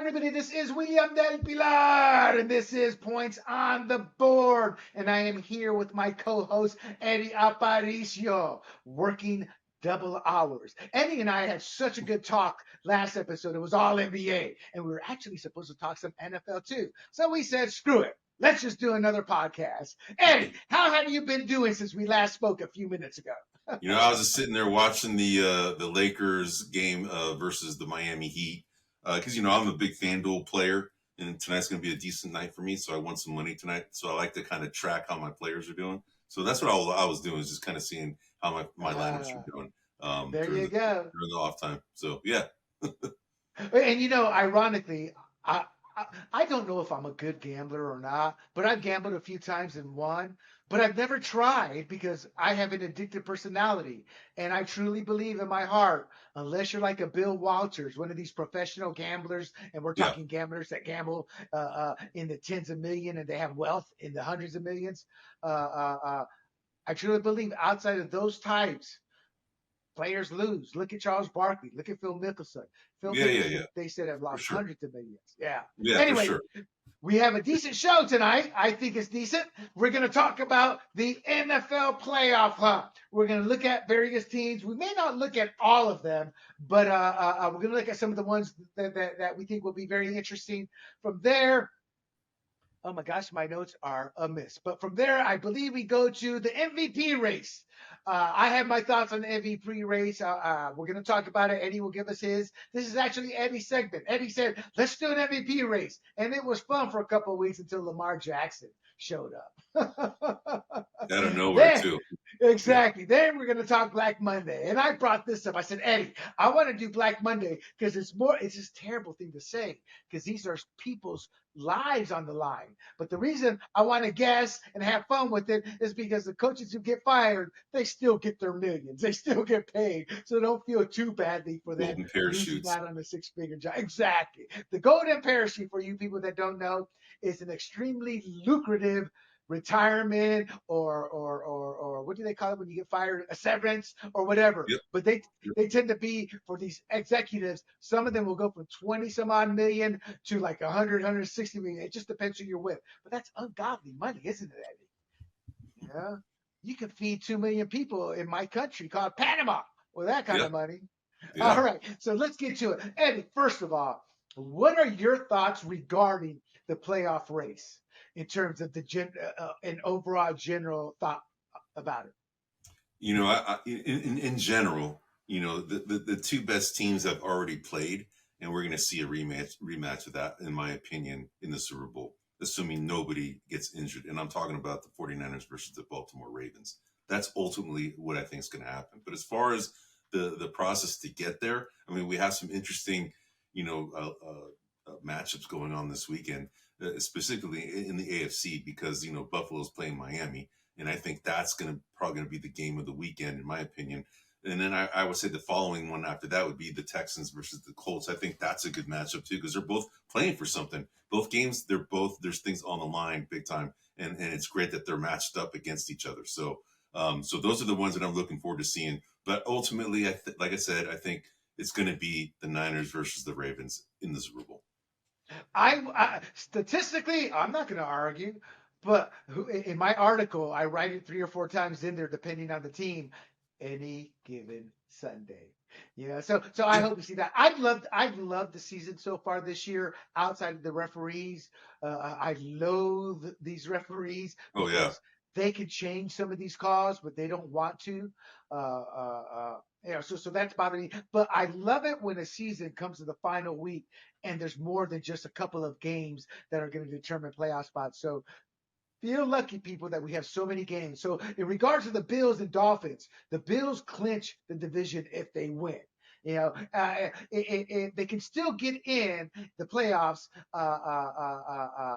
everybody. This is William del Pilar, and this is Points on the Board. And I am here with my co host, Eddie Aparicio, working double hours. Eddie and I had such a good talk last episode. It was all NBA, and we were actually supposed to talk some NFL too. So we said, screw it. Let's just do another podcast. Eddie, how have you been doing since we last spoke a few minutes ago? I was just sitting there watching the Lakers game versus the Miami Heat because I'm a big FanDuel player, and tonight's going to be a decent night for me. So I won some money tonight. So I like to kind of track how my players are doing. So that's what I was doing, is just kind of seeing how my lineups are doing There during you go. the off time. So yeah, And ironically, I, I don't know if I'm a good gambler or not, but I've gambled a few times and won. But I've never tried because I have an addictive personality, and I truly believe in my heart, unless you're like a Bill Walters, one of these professional gamblers, and we're yeah, talking gamblers that gamble in the tens of millions and they have wealth in the hundreds of millions. Uh, uh, uh, I truly believe outside of those types, players lose. Look at Charles Barkley. Look at Phil Mickelson. Phil yeah, Mickelson, they said, have for lost sure. hundreds of millions. Yeah. Yeah, for Anyway, sure. we have a decent show tonight. I think it's decent. We're going to talk about the NFL playoff hunt. We're going to look at various teams. We may not look at all of them, but we're going to look at some of the ones that we think will be very interesting. From there, oh my gosh, my notes are amiss. But from there, I believe we go to the MVP race. I have my thoughts on the MVP race. We're going to talk about it. Eddie will give us his. This is actually Eddie's segment. Eddie said, let's do an MVP race. And it was fun for a couple of weeks until Lamar Jackson showed up. Out of nowhere then, too. Yeah, exactly. Then we're going to talk Black Monday. And I brought this up. I said, Eddie, I want to do Black Monday because it's just a terrible thing to say because these are people's lives on the line. But the reason I want to guess and have fun with it is because the coaches who get fired, they still get their millions. They still get paid. So don't feel too badly for them golden losing parachutes. out on a six-figure job. Exactly. The golden parachute, for you people that don't know, is an extremely lucrative retirement or what do they call it when you get fired, a severance or whatever. Yep. But they tend to be, for these executives, some of them will go from 20 some odd million to like 160 million. It just depends who you're with. But that's ungodly money, isn't it, Eddie? Yeah. You can feed 2 million people in my country called Panama with that kind Yeah. of money. All Yeah. right. So let's get to it. Eddie, first of all, what are your thoughts regarding the playoff race in terms of an overall general thought about it? In general, the two best teams have already played, and we're going to see a rematch of that, in my opinion, in the Super Bowl, assuming nobody gets injured. And I'm talking about the 49ers versus the Baltimore Ravens. That's ultimately what I think is going to happen. But as far as the process to get there, I mean, we have some interesting, matchups going on this weekend, specifically in the AFC, because Buffalo's playing Miami, and I think that's probably going to be the game of the weekend, in my opinion. And then I would say the following one after that would be the Texans versus the Colts. I think that's a good matchup too, because they're both playing for something. Both games, there's things on the line big time, and it's great that they're matched up against each other. So those are the ones that I'm looking forward to seeing. But ultimately, like I said, I think it's going to be the Niners versus the Ravens in the Super Bowl. I statistically, I'm not going to argue, but in my article, I write it 3 or 4 times in there, depending on the team, any given Sunday. So I Yeah. hope to see that. I've loved the season so far this year. Outside of the referees, I loathe these referees Oh yeah. because they could change some of these calls, but they don't want to. Uh, uh, uh, so that's bothering me. But I love it when a season comes to the final week and there's more than just a couple of games that are going to determine playoff spots. So feel lucky, people, that we have so many games. So in regards to the Bills and Dolphins, the Bills clinch the division if they win. They can still get in the playoffs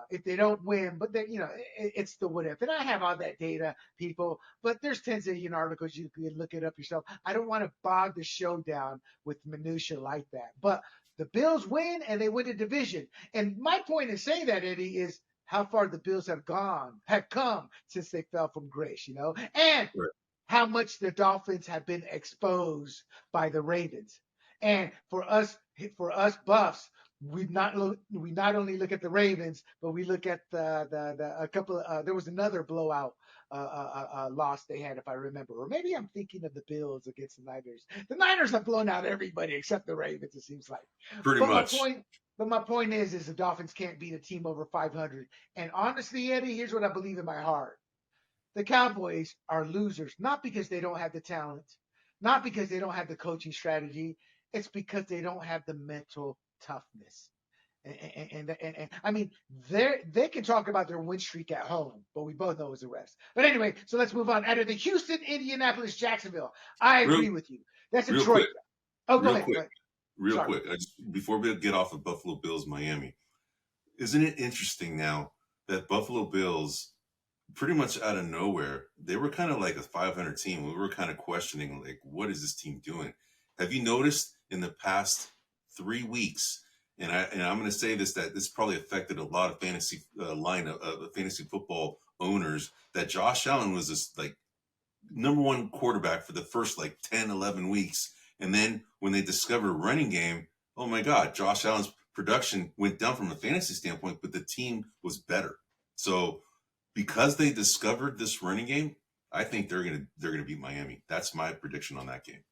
if they don't win, but it's the what if. And I have all that data, people, but there's 10 zillion articles. You can look it up yourself. I don't want to bog the show down with minutia like that. But the Bills win and they win the division. And my point in saying that, Eddie, is how far the Bills have come since they fell from grace, and Right. how much the Dolphins have been exposed by the Ravens. And for us buffs, we not only look at the Ravens, but we look at the a couple. There was another blowout loss they had, if I remember, or maybe I'm thinking of the Bills against the Niners. The Niners have blown out everybody except the Ravens. It seems like. Pretty But my much. point. But my point is the Dolphins can't beat a team over 500. And honestly, Eddie, here's what I believe in my heart: the Cowboys are losers, not because they don't have the talent, not because they don't have the coaching strategy. It's because they don't have the mental toughness. And I mean, they can talk about their win streak at home, but we both know it's a rest. But anyway, so let's move on. Out of the Houston, Indianapolis, Jacksonville, I Real, agree with you. That's real Detroit. quick, Oh, go real ahead. Go quick, ahead. real Sorry. quick. Before we get off of Buffalo Bills, Miami, isn't it interesting now that Buffalo Bills, pretty much out of nowhere, they were kind of like a 500 team. We were kind of questioning, like, what is this team doing? Have you noticed in the past 3 weeks? And I'm going to say this, that this probably affected a lot of fantasy fantasy football owners, that Josh Allen was this like number one quarterback for the first like 10, 11 weeks. And then when they discovered a running game, oh my God, Josh Allen's production went down from a fantasy standpoint, but the team was better. So because they discovered this running game, I think they're gonna beat Miami. That's my prediction on that game.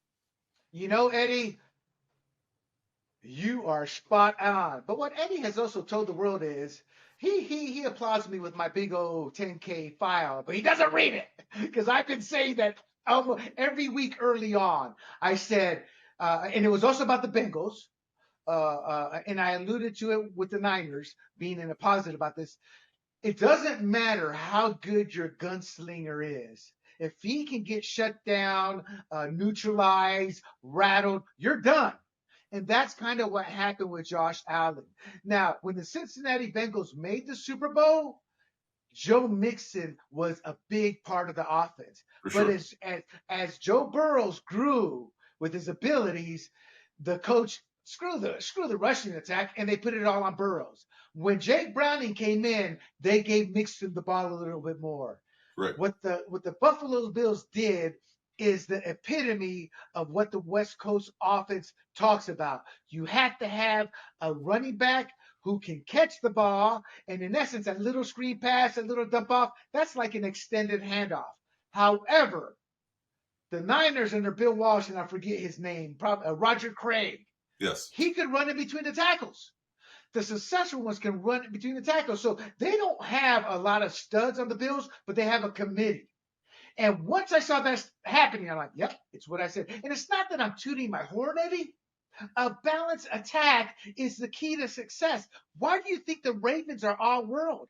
You know, Eddie, you are spot on. But what Eddie has also told the world is he applauds me with my big old 10K file, but he doesn't read it because I've been saying that almost every week early on. I said, and it was also about the Bengals, and I alluded to it with the Niners being in a positive about this. It doesn't matter how good your gunslinger is. If he can get shut down, neutralized, rattled, you're done. And that's kind of what happened with Josh Allen. Now, when the Cincinnati Bengals made the Super Bowl, Joe Mixon was a big part of the offense. For But sure. as Joe Burrows grew with his abilities, the coach screw the rushing attack and they put it all on Burrows. When Jake Browning came in, they gave Mixon the ball a little bit more. Right. What the Buffalo Bills did is the epitome of what the West Coast offense talks about. You have to have a running back who can catch the ball, and in essence, a little screen pass, a little dump off, that's like an extended handoff. However, the Niners under Bill Walsh, and I forget his name, Roger Craig, Yes. he could run in between the tackles. The successful ones can run in between the tackles. So they don't have a lot of studs on the Bills, but they have a committee. And once I saw that happening, I'm like, yep, it's what I said. And it's not that I'm tooting my horn, Eddie. A balanced attack is the key to success. Why do you think the Ravens are all world?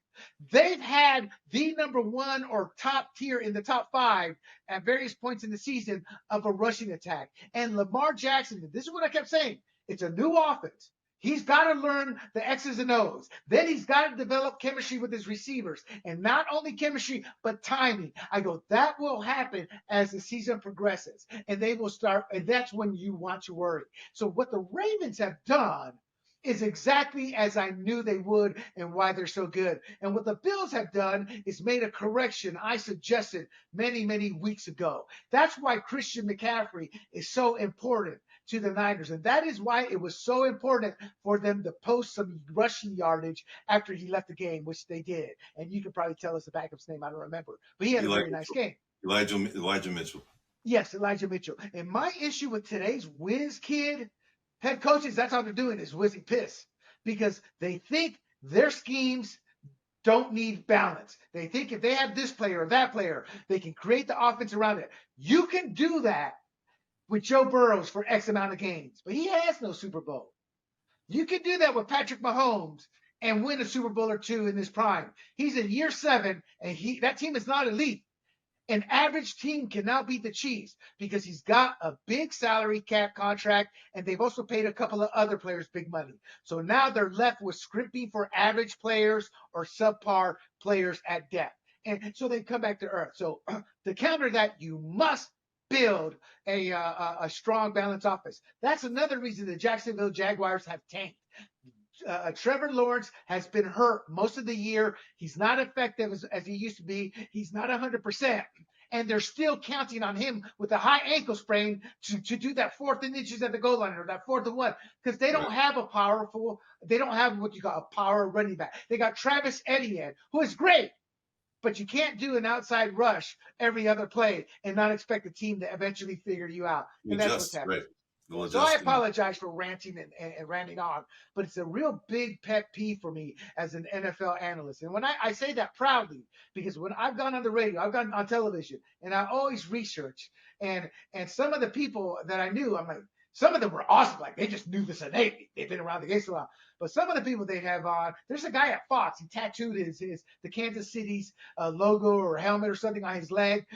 They've had the number one or top tier in the top five at various points in the season of a rushing attack. And Lamar Jackson, this is what I kept saying, it's a new offense. He's got to learn the X's and O's. Then he's got to develop chemistry with his receivers. And not only chemistry, but timing. I go, that will happen as the season progresses. And they will start, and that's when you want to worry. So what the Ravens have done is exactly as I knew they would and why they're so good. And what the Bills have done is made a correction I suggested many, many weeks ago. That's why Christian McCaffrey is so important to the Niners. And that is why it was so important for them to post some rushing yardage after he left the game, which they did. And you can probably tell us the backup's name. I don't remember. But he had a Elijah very nice Mitchell. game. Elijah Mitchell. Yes, Elijah Mitchell. And my issue with today's whiz kid head coaches, that's all they're doing is whizzing piss because they think their schemes don't need balance. They think if they have this player or that player, they can create the offense around it. You can do that with Joe Burrows for X amount of games, but he has no Super Bowl. You can do that with Patrick Mahomes and win a Super Bowl or two in his prime. He's in year 7, and that team is not elite. An average team cannot beat the Chiefs because he's got a big salary cap contract, and they've also paid a couple of other players big money. So now they're left with scrimping for average players or subpar players at depth. And so they come back to earth. So to counter that, you must build a strong, balanced offense. That's another reason the Jacksonville Jaguars have tanked. Trevor Lawrence has been hurt most of the year. He's not effective as he used to be. He's not 100%. and they're still counting on him with a high ankle sprain to do that fourth and inches at the goal line or that 4th and 1 because they Right. don't have they don't have what you call a power running back. They got Travis Etienne, who is great, but you can't do an outside rush every other play and not expect the team to eventually figure you out. And that's what's Adjust. happening. Right. They'll So I adjust. apologize for ranting and ranting on, but it's a real big pet peeve for me as an NFL analyst. And when I say that proudly, because when I've gone on the radio, I've gone on television, and I always research. And some of the people that I knew, I'm like, some of them were awesome. Like they just knew this innately. They've been around the game so long. But some of the people they have on, there's a guy at Fox. He tattooed his the Kansas City's logo or helmet or something on his leg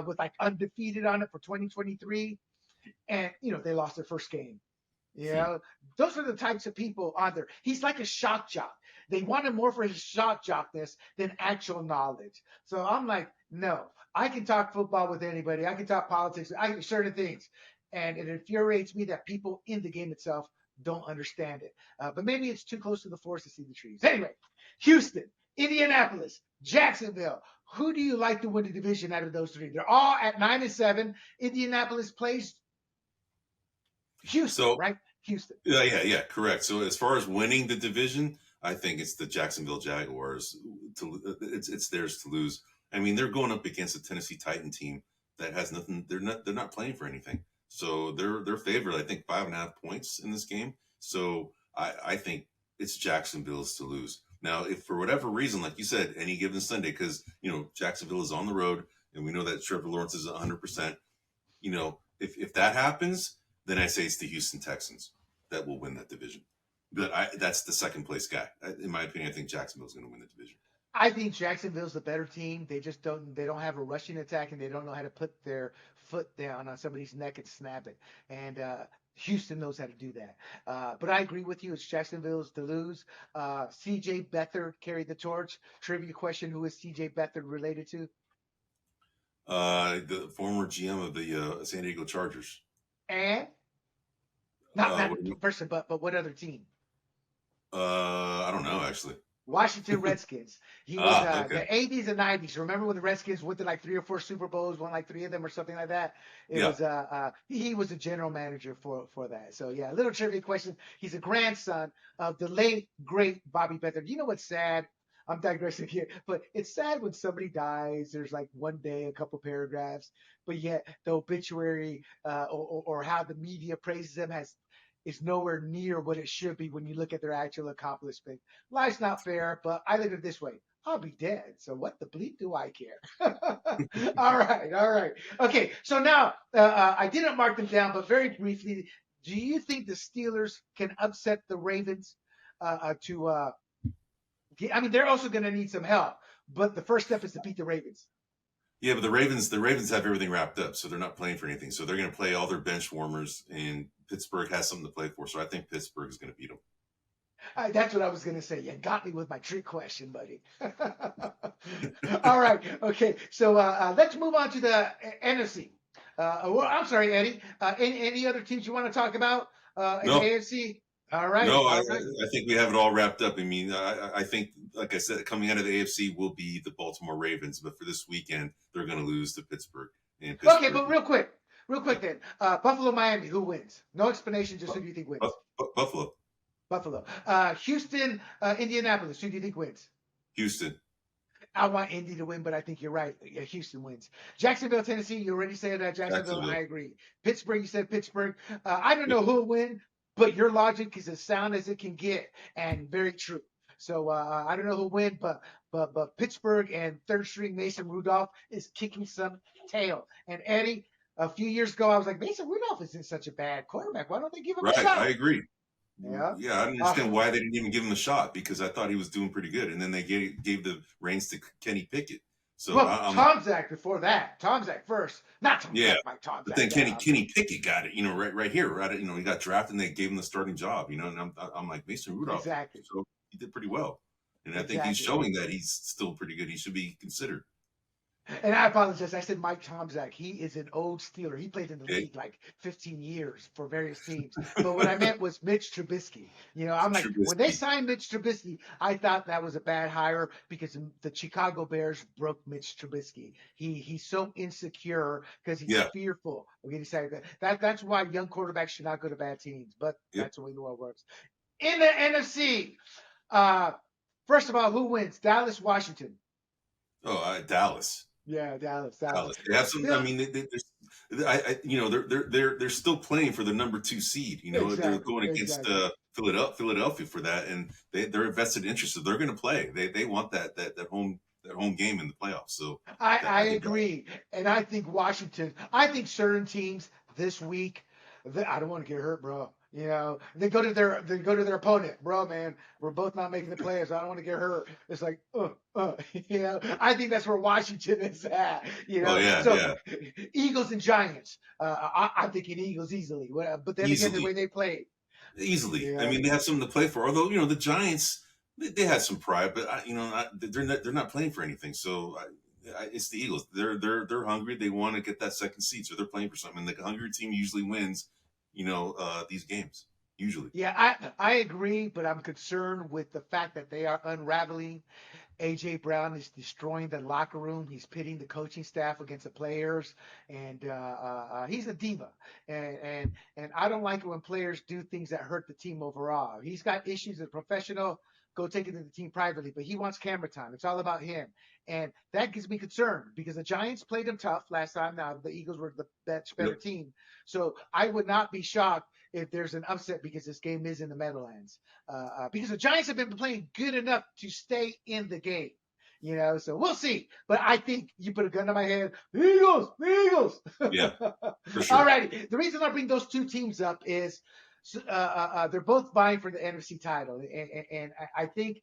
with like undefeated on it for 2023, and they lost their first game. You know, those are the types of people on there. He's like a shock jock. They want him more for his shock jockness than actual knowledge. So I'm like, no, I can talk football with anybody. I can talk politics. I can certain things, and it infuriates me that people in the game itself don't understand it. But maybe it's too close to the forest to see the trees. Anyway, Houston, Indianapolis, Jacksonville. Who do you like to win the division out of those three? They're all at 9-7. Indianapolis plays Houston, So right? Houston. yeah, correct. So as far as winning the division, I think it's the Jacksonville Jaguars. It's theirs to lose. I mean, they're going up against a Tennessee Titan team that has nothing. They're not playing for anything. So they're favored. I think 5.5 points in this game. So I think it's Jacksonville's to lose. Now, if for whatever reason, like you said, any given Sunday, because Jacksonville is on the road, and we know that Trevor Lawrence is 100%. If that happens, then I say it's the Houston Texans that will win that division. But that's the second place guy. In my opinion, I think Jacksonville's going to win the division. I think Jacksonville's the better team. They don't have a rushing attack, and they don't know how to put their foot down on somebody's neck and snap it. And Houston knows how to do that. But I agree with you. It's Jacksonville's to lose. C.J. Beathard carried the torch. Trivia question: who is C.J. Beathard related to? The former GM of the San Diego Chargers. And not What do the person, but what other team? I don't know actually. Washington Redskins. He was Okay. the 80s and 90s. Remember when the Redskins went to like 3 or 4 Super Bowls, won like 3 of them or something like that? It Yeah. was he was the general manager for that. So yeah, a little trivia question. He's a grandson of the late great Bobby Beathard. You know what's sad? I'm digressing here, but it's sad when somebody dies. There's like one day, a couple paragraphs, but yet the obituary or how the media praises them is nowhere near what it should be when you look at their actual accomplishment. Life's not fair, but I look at it this way. I'll be dead. So what the bleep do I care? All right. Okay, so now I didn't mark them down, but very briefly, do you think the Steelers can upset the Ravens I mean, they're also going to need some help, but the first step is to beat the Ravens. Yeah, but the Ravens have everything wrapped up, so they're not playing for anything. So they're going to play all their bench warmers, and Pittsburgh has something to play for. So I think Pittsburgh is going to beat them. That's what I was going to say. You got me with my trick question, buddy. All right. Okay. So let's move on to the NFC. Well, I'm sorry, Eddie. Any other teams you want to talk about in No, the AFC? All right. no, I, All right. I think we have it all wrapped up. I mean, I think, like I said, coming out of the AFC will be the Baltimore Ravens, but for this weekend, they're going to lose to Pittsburgh. And Okay, Pittsburgh, but real quick then. Buffalo, Miami. Who wins? No explanation. Just who do you think wins? Buffalo, Buffalo. Houston, Indianapolis. Who do you think wins? Houston, I want Indy to win, but I think you're right. Yeah, Houston wins. Jacksonville, Tennessee. You already said that. Jacksonville. I Jacksonville. agree. Pittsburgh. You said Pittsburgh. I don't Yep. know who will win, but your logic is as sound as it can get and very true. So I don't know who will win, but Pittsburgh and third string Mason Rudolph is kicking some tail. And Eddie, a few years ago, I was like, Mason Rudolph isn't such a bad quarterback. Why don't they give him a Right, I shot? agree. Yeah. Yeah, I don't understand why they didn't even give him a shot because I thought he was doing pretty good, and then they gave the reins to Kenny Pickett. So Well, I'm Tom Zach before that. Tom Zach first. Not Tom yeah, Zach, Mike Tom but Zach. then Kenny Pickett got it, right here, right. He got drafted and they gave him the starting job, and I'm like Mason Rudolph. Exactly. So he did pretty well, and I think he's Exactly. showing that he's still pretty good. He should be considered. And I apologize. I said Mike Tomczak. He is an old Steeler. He played in the Okay, league like 15 years for various teams. But what I meant was Mitch Trubisky. I'm like, when they Trubisky. signed Mitch Trubisky, I thought that was a bad hire because the Chicago Bears broke Mitch Trubisky. He's so insecure because he's Yeah, fearful of getting sacked. That's why young quarterbacks should not go to bad teams. But yep. that's the way the world works. In the NFC, uh, first of all, who wins? Dallas, Washington. Oh, Dallas. Yeah, Dallas, Dallas. Dallas. They have some. I Phil, mean, you know, they're still playing for the number 2 seed. You know, they're exactly, going against exactly. Philadelphia for that, and they're invested interest. So they're going to play. They want that home game in the playoffs. So I I think that. agree, and I think Washington. I think certain teams this week. I don't want to get hurt, bro. They go to their opponent, bro. Man, we're both not making the playoffs. I don't want to get hurt. It's like, I think that's where Washington is at. Oh yeah, So yeah, Eagles and Giants. I'm thinking Eagles easily. But then again, the way easily. they played. Easily. I Yeah, mean, they have something to play for. Although you know the Giants, they had some pride, but they're not playing for anything. So it's the Eagles. They're hungry. They want to get that second seed, so they're playing for something. And the hungry team usually wins. These games usually. yeah, I agree, but I'm concerned with the fact that they are unraveling. AJ Brown is destroying the locker room. He's pitting the coaching staff against the players, and he's a diva. And I don't like it when players do things that hurt the team overall. He's got issues as a professional. Go take it to the team privately, but he wants camera time. It's all about him, and that gives me concern because the Giants played him tough last time. Now the Eagles were the better Yep. team, so I would not be shocked if there's an upset because this game is in the Meadowlands. Because the Giants have been playing good enough to stay in the game. So we'll see. But I think you put a gun to my head. The Eagles, the Eagles. Yeah, for All sure. righty. The reason I bring those two teams up is they're both vying for the NFC title, and I think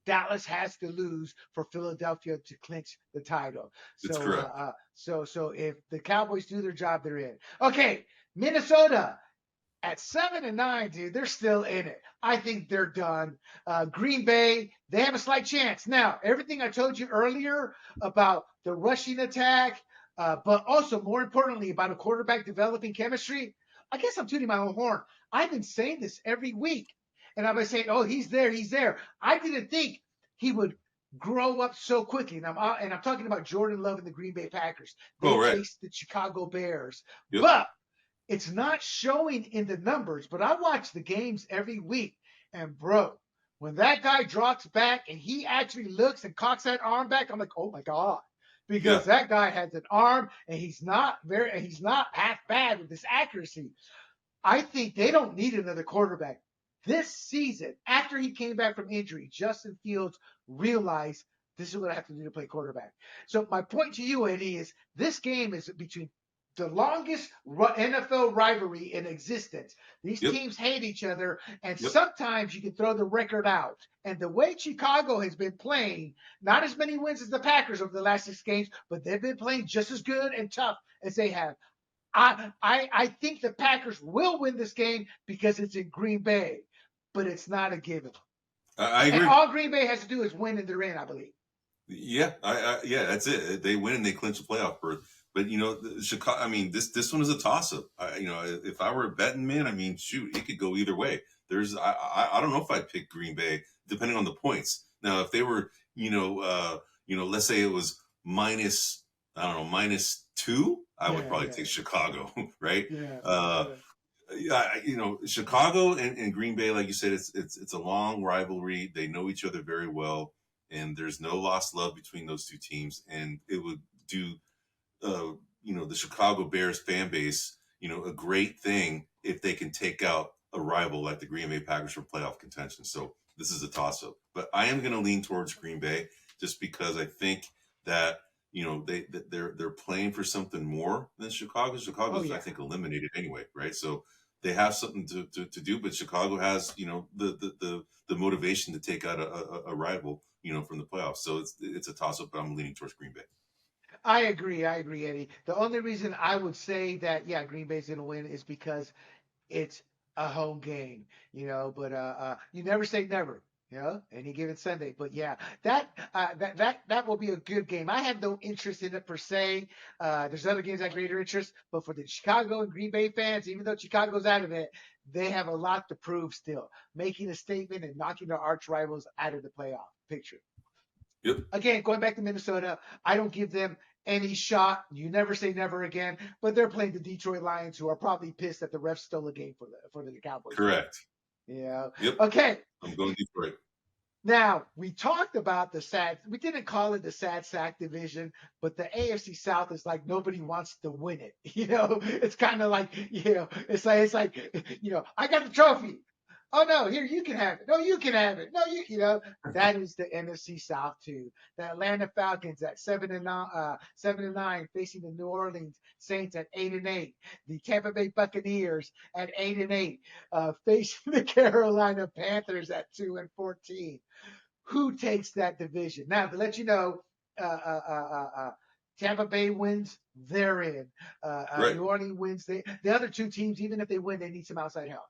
Dallas has to lose for Philadelphia to clinch the title. That's So, correct. if the Cowboys do their job, they're in. Okay, Minnesota at 7-9, dude, they're still in it. I think they're done. Green Bay, they have a slight chance. Now, everything I told you earlier about the rushing attack, but also more importantly about a quarterback developing chemistry, I guess I'm tooting my own horn. I've been saying this every week, and I've been saying, "Oh, he's there, he's there." I didn't think he would grow up so quickly. And I'm talking about Jordan Love and the Green Bay Packers. They Oh right. faced the Chicago Bears, Yep. but it's not showing in the numbers, but I watch the games every week. And bro, when that guy drops back and he actually looks and cocks that arm back, I'm like, oh my God. Yeah. Because that guy has an arm and he's not half bad with his accuracy. I think they don't need another quarterback. This season, after he came back from injury, Justin Fields realized this is what I have to do to play quarterback. So my point to you, Eddie, is this game is between the longest NFL rivalry in existence. These Yep. teams hate each other, and Yep. sometimes you can throw the record out. And the way Chicago has been playing, not as many wins as the Packers over the last 6 games, but they've been playing just as good and tough as they have. I think the Packers will win this game because it's in Green Bay, but it's not a given. I And agree. all Green Bay has to do is win and they're in, I believe. Yeah, yeah, that's it. They win and they clinch a playoff berth. But Chicago. I mean, this one is a toss up. If I were a betting man, I mean, shoot, it could go either way. I don't know if I'd pick Green Bay depending on the points. Now, if they were, let's say it was minus, I don't know, -2, I would Yeah, probably yeah, take Chicago, right? yeah, Uh, yeah. yeah, Chicago and Green Bay, like you said, it's a long rivalry. They know each other very well, and there's no lost love between those two teams. And it would do, the Chicago Bears fan base, a great thing if they can take out a rival like the Green Bay Packers for playoff contention. So this is a toss up, but I am going to lean towards Green Bay just because I think that they're playing for something more than Chicago. Oh Chicago's I yeah. think eliminated anyway, right? So they have something to do, but Chicago has the motivation to take out a rival from the playoffs. So it's a toss up, but I'm leaning towards Green Bay. I agree. I agree, Eddie. The only reason I would say that, yeah, Green Bay's going to win is because it's a home game, but you never say never. any given Sunday. But yeah, that will be a good game. I have no interest in it per se. There's other games I have greater interest, but for the Chicago and Green Bay fans, even though Chicago's out of it, they have a lot to prove still, making a statement and knocking their arch rivals out of the playoff picture. Yep. Again, going back to Minnesota, I don't give them any shot. You never say never again, but they're playing the Detroit Lions, who are probably pissed that the refs stole a game for the Cowboys. Correct. Yeah. Yep. Okay. I'm going Detroit. Now, we talked about we didn't call it the sad sack division, but the AFC South is like nobody wants to win it. It's kind of like, it's like, I got the trophy. Oh no, here you can have it. No, you can have it. No, that is the NFC South too. The Atlanta Falcons at 7-9, facing the New Orleans Saints at 8-8. The Tampa Bay Buccaneers at 8-8, facing the Carolina Panthers at 2-14. Who takes that division? Now, to let you know, Tampa Bay wins, they're in. Right. New Orleans wins. The other two teams, even if they win, they need some outside help.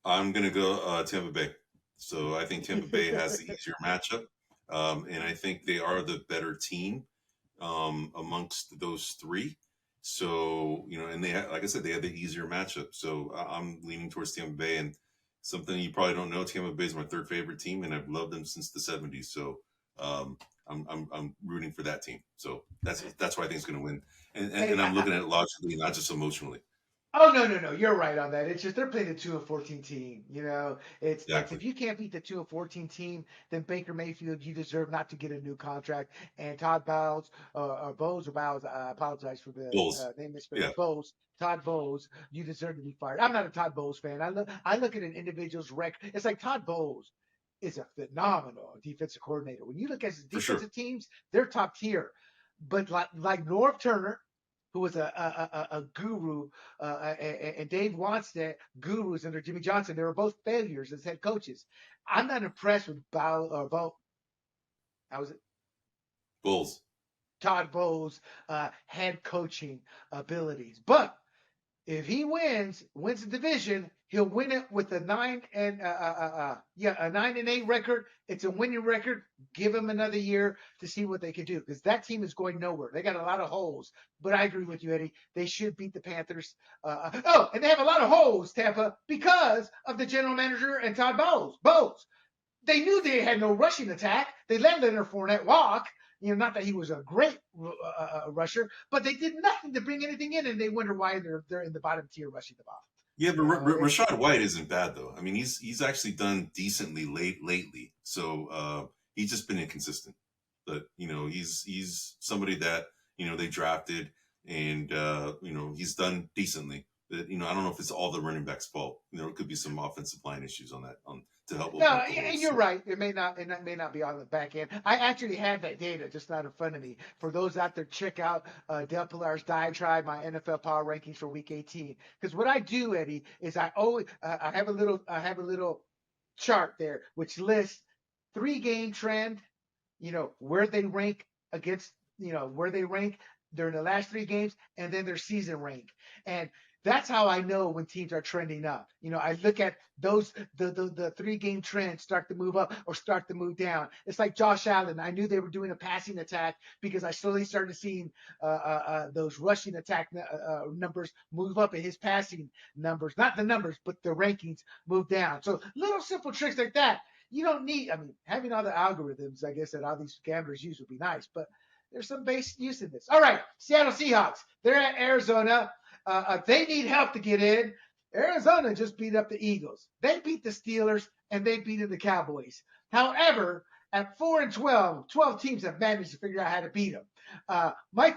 I'm going to go Tampa Bay. So I think Tampa Bay has the easier matchup. And I think they are the better team amongst those three. So, and like I said, they have the easier matchup. So I'm leaning towards Tampa Bay. And something you probably don't know, Tampa Bay is my third favorite team, and I've loved them since the 70s. So I'm rooting for that team. So that's why I think it's going to win. And I'm looking at it logically, not just emotionally. Oh no! You're right on that. It's just they're playing a 2-14 team. It's Exactly. if you can't beat the 2-14 team, then Baker Mayfield, you deserve not to get a new contract. And Todd Bowles, or Bowles or Bowles, I apologize for the Bulls. name misspelled. Yeah. Bowles, Todd Bowles, you deserve to be fired. I'm not a Todd Bowles fan. I look at an individual's record. It's like Todd Bowles is a phenomenal defensive coordinator. When you look at his defensive teams, they're top tier. But like Norv Turner, who was a guru, and Dave Wanstead, gurus under Jimmy Johnson. They were both failures as head coaches. I'm not impressed with How was it? Bulls. Todd Bowles' head coaching abilities. But if he wins the division, he'll win it with a 9-8 record. It's a winning record. Give him another year to see what they can do, because that team is going nowhere. They got a lot of holes. But I agree with you, Eddie. They should beat the Panthers. And they have a lot of holes, Tampa, because of the general manager and Todd Bowles. They knew they had no rushing attack. They let Leonard Fournette walk. Not that he was a great rusher, but they did nothing to bring anything in, and they wonder why they're in the bottom tier rushing the ball. Yeah, but Rachaad White isn't bad though. I mean, he's actually done decently lately. So he's just been inconsistent. But he's somebody that they drafted, and he's done decently. But I don't know if it's all the running back's fault. It could be some offensive line issues on that to help. No, you're right. It may not be on the back end. I actually have that data just not in front of me. For those out there, check out Del Pilar's diatribe, my NFL power rankings for Week 18. Because what I do, Eddie, is I have a little chart there which lists 3-game trend. Where they rank against. Where they rank during the last 3 games, and then their season rank. And that's how I know when teams are trending up. I look at those the 3-game trends start to move up or start to move down. It's like Josh Allen. I knew they were doing a passing attack because I slowly started seeing those rushing attack numbers move up and his passing numbers, not the numbers, but the rankings move down. So little simple tricks like that. You don't need. I mean, having all the algorithms, I guess, that all these gamblers use would be nice, but there's some base use in this. All right, Seattle Seahawks. They're at Arizona. They need help to get in. Arizona just beat up the Eagles. They beat the Steelers, and they beat the Cowboys. However, at 4-12, 12 teams have managed to figure out how to beat them. My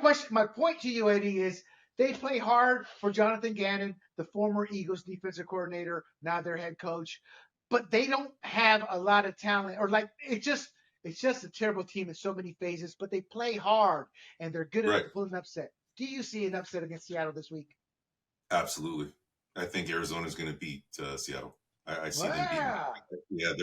point to you, Eddie, is they play hard for Jonathan Gannon, the former Eagles defensive coordinator, now their head coach, but they don't have a lot of talent, or it's just a terrible team in so many phases, but they play hard, and they're good enough to pull an upset. Do you see an upset against Seattle this week? Absolutely. I think Arizona is going to beat Seattle. I see them beating. Yeah,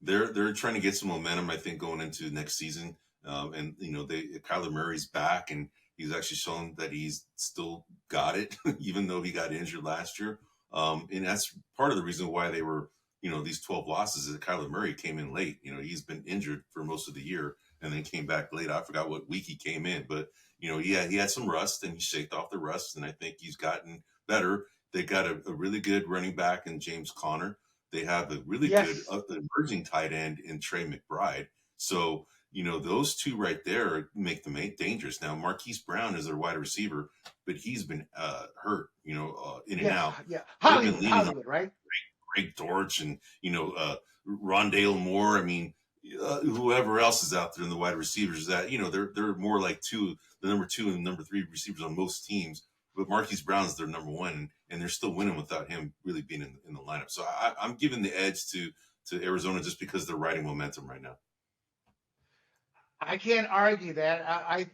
they're trying to get some momentum, I think, going into next season. And Kyler Murray's back, and he's actually shown that he's still got it, even though he got injured last year. And that's part of the reason why they were these 12 losses is that Kyler Murray came in late. He's been injured for most of the year and then came back late. I forgot what week he came in, but he had some rust and he shaked off the rust, and I think he's gotten better. They got a really good running back in James Conner. They have a really good Yes. emerging tight end in Trey McBride. So, those two right there make them dangerous. Now, Marquise Brown is their wide receiver, but he's been hurt, in and Yes. out. Yeah. They've been Hollywood. leaning on Hollywood. Right. Greg Dortch and, Rondale Moore. I mean, whoever else is out there in the wide receivers that, they're more like the number two and number three receivers on most teams. But Marquise Brown's their number one, and they're still winning without him really being in the lineup. So I'm giving the edge to Arizona just because they're riding momentum right now. I can't argue that.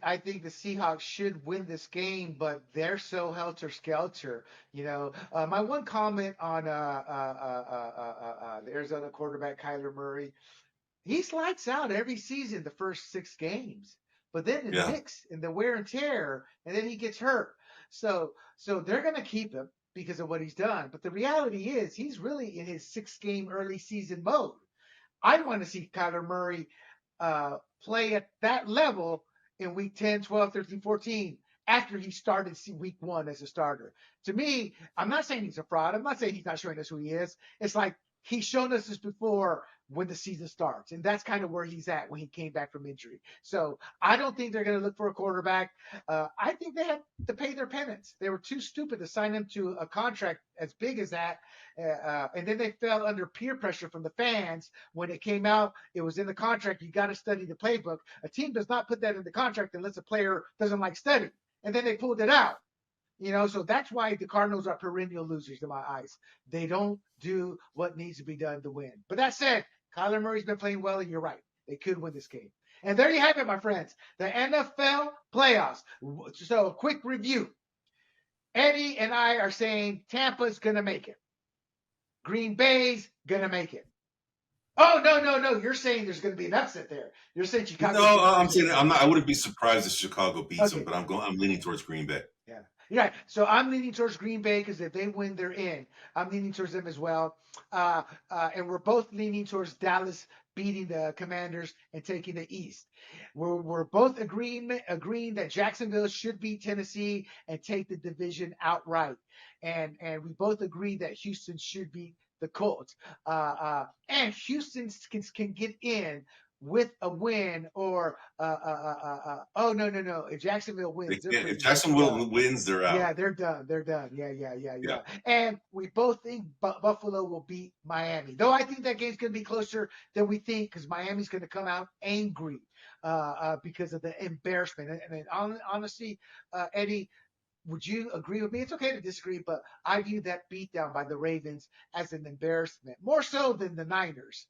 I think the Seahawks should win this game, but they're so helter skelter. My one comment on the Arizona quarterback Kyler Murray, he's lights out every season the first 6 games, but then in the Yeah. mix and the wear and tear, and then he gets hurt. So they're gonna keep him because of what he's done. But the reality is he's really in his 6 game early season mode. I want to see Kyler Murray play at that level in week 10, 12, 13, 14 after he started week 1 as a starter. To me, I'm not saying he's a fraud. I'm not saying he's not showing us who he is. It's like he's shown us this before when the season starts. And that's kind of where he's at when he came back from injury. So I don't think they're going to look for a quarterback. I think they had to pay their penance. They were too stupid to sign him to a contract as big as that. And then they fell under peer pressure from the fans when it came out. It was in the contract. You got to study the playbook. A team does not put that in the contract unless a player doesn't like study. And then they pulled it out. So that's why the Cardinals are perennial losers in my eyes. They don't do what needs to be done to win. But that said, Kyler Murray's been playing well, and you're right. They could win this game. And there you have it, my friends. The NFL playoffs. So, a quick review. Eddie and I are saying Tampa's going to make it. Green Bay's going to make it. Oh, no, no, no. You're saying there's going to be an upset there. You're saying No, Chicago's going to I'm bring it saying home. I wouldn't be surprised if Chicago beats them, Okay. but I'm leaning towards Green Bay. Yeah. Yeah. So I'm leaning towards Green Bay because if they win, they're in. I'm leaning towards them as well. And we're both leaning towards Dallas beating the Commanders and taking the East. We're both agreeing that Jacksonville should beat Tennessee and take the division outright. And we both agree that Houston should beat the Colts. And Houston can get in with a win or oh no, if Jacksonville wins they're If pretty much done. Jacksonville wins, they're out. Yeah, they're done. Yeah. Yeah. And we both think Buffalo will beat Miami, though I think that game's going to be closer than we think because Miami's going to come out angry because of the embarrassment. And honestly, Eddie, would you agree with me? It's okay to disagree, but I view that beatdown by the Ravens as an embarrassment, more so than the Niners,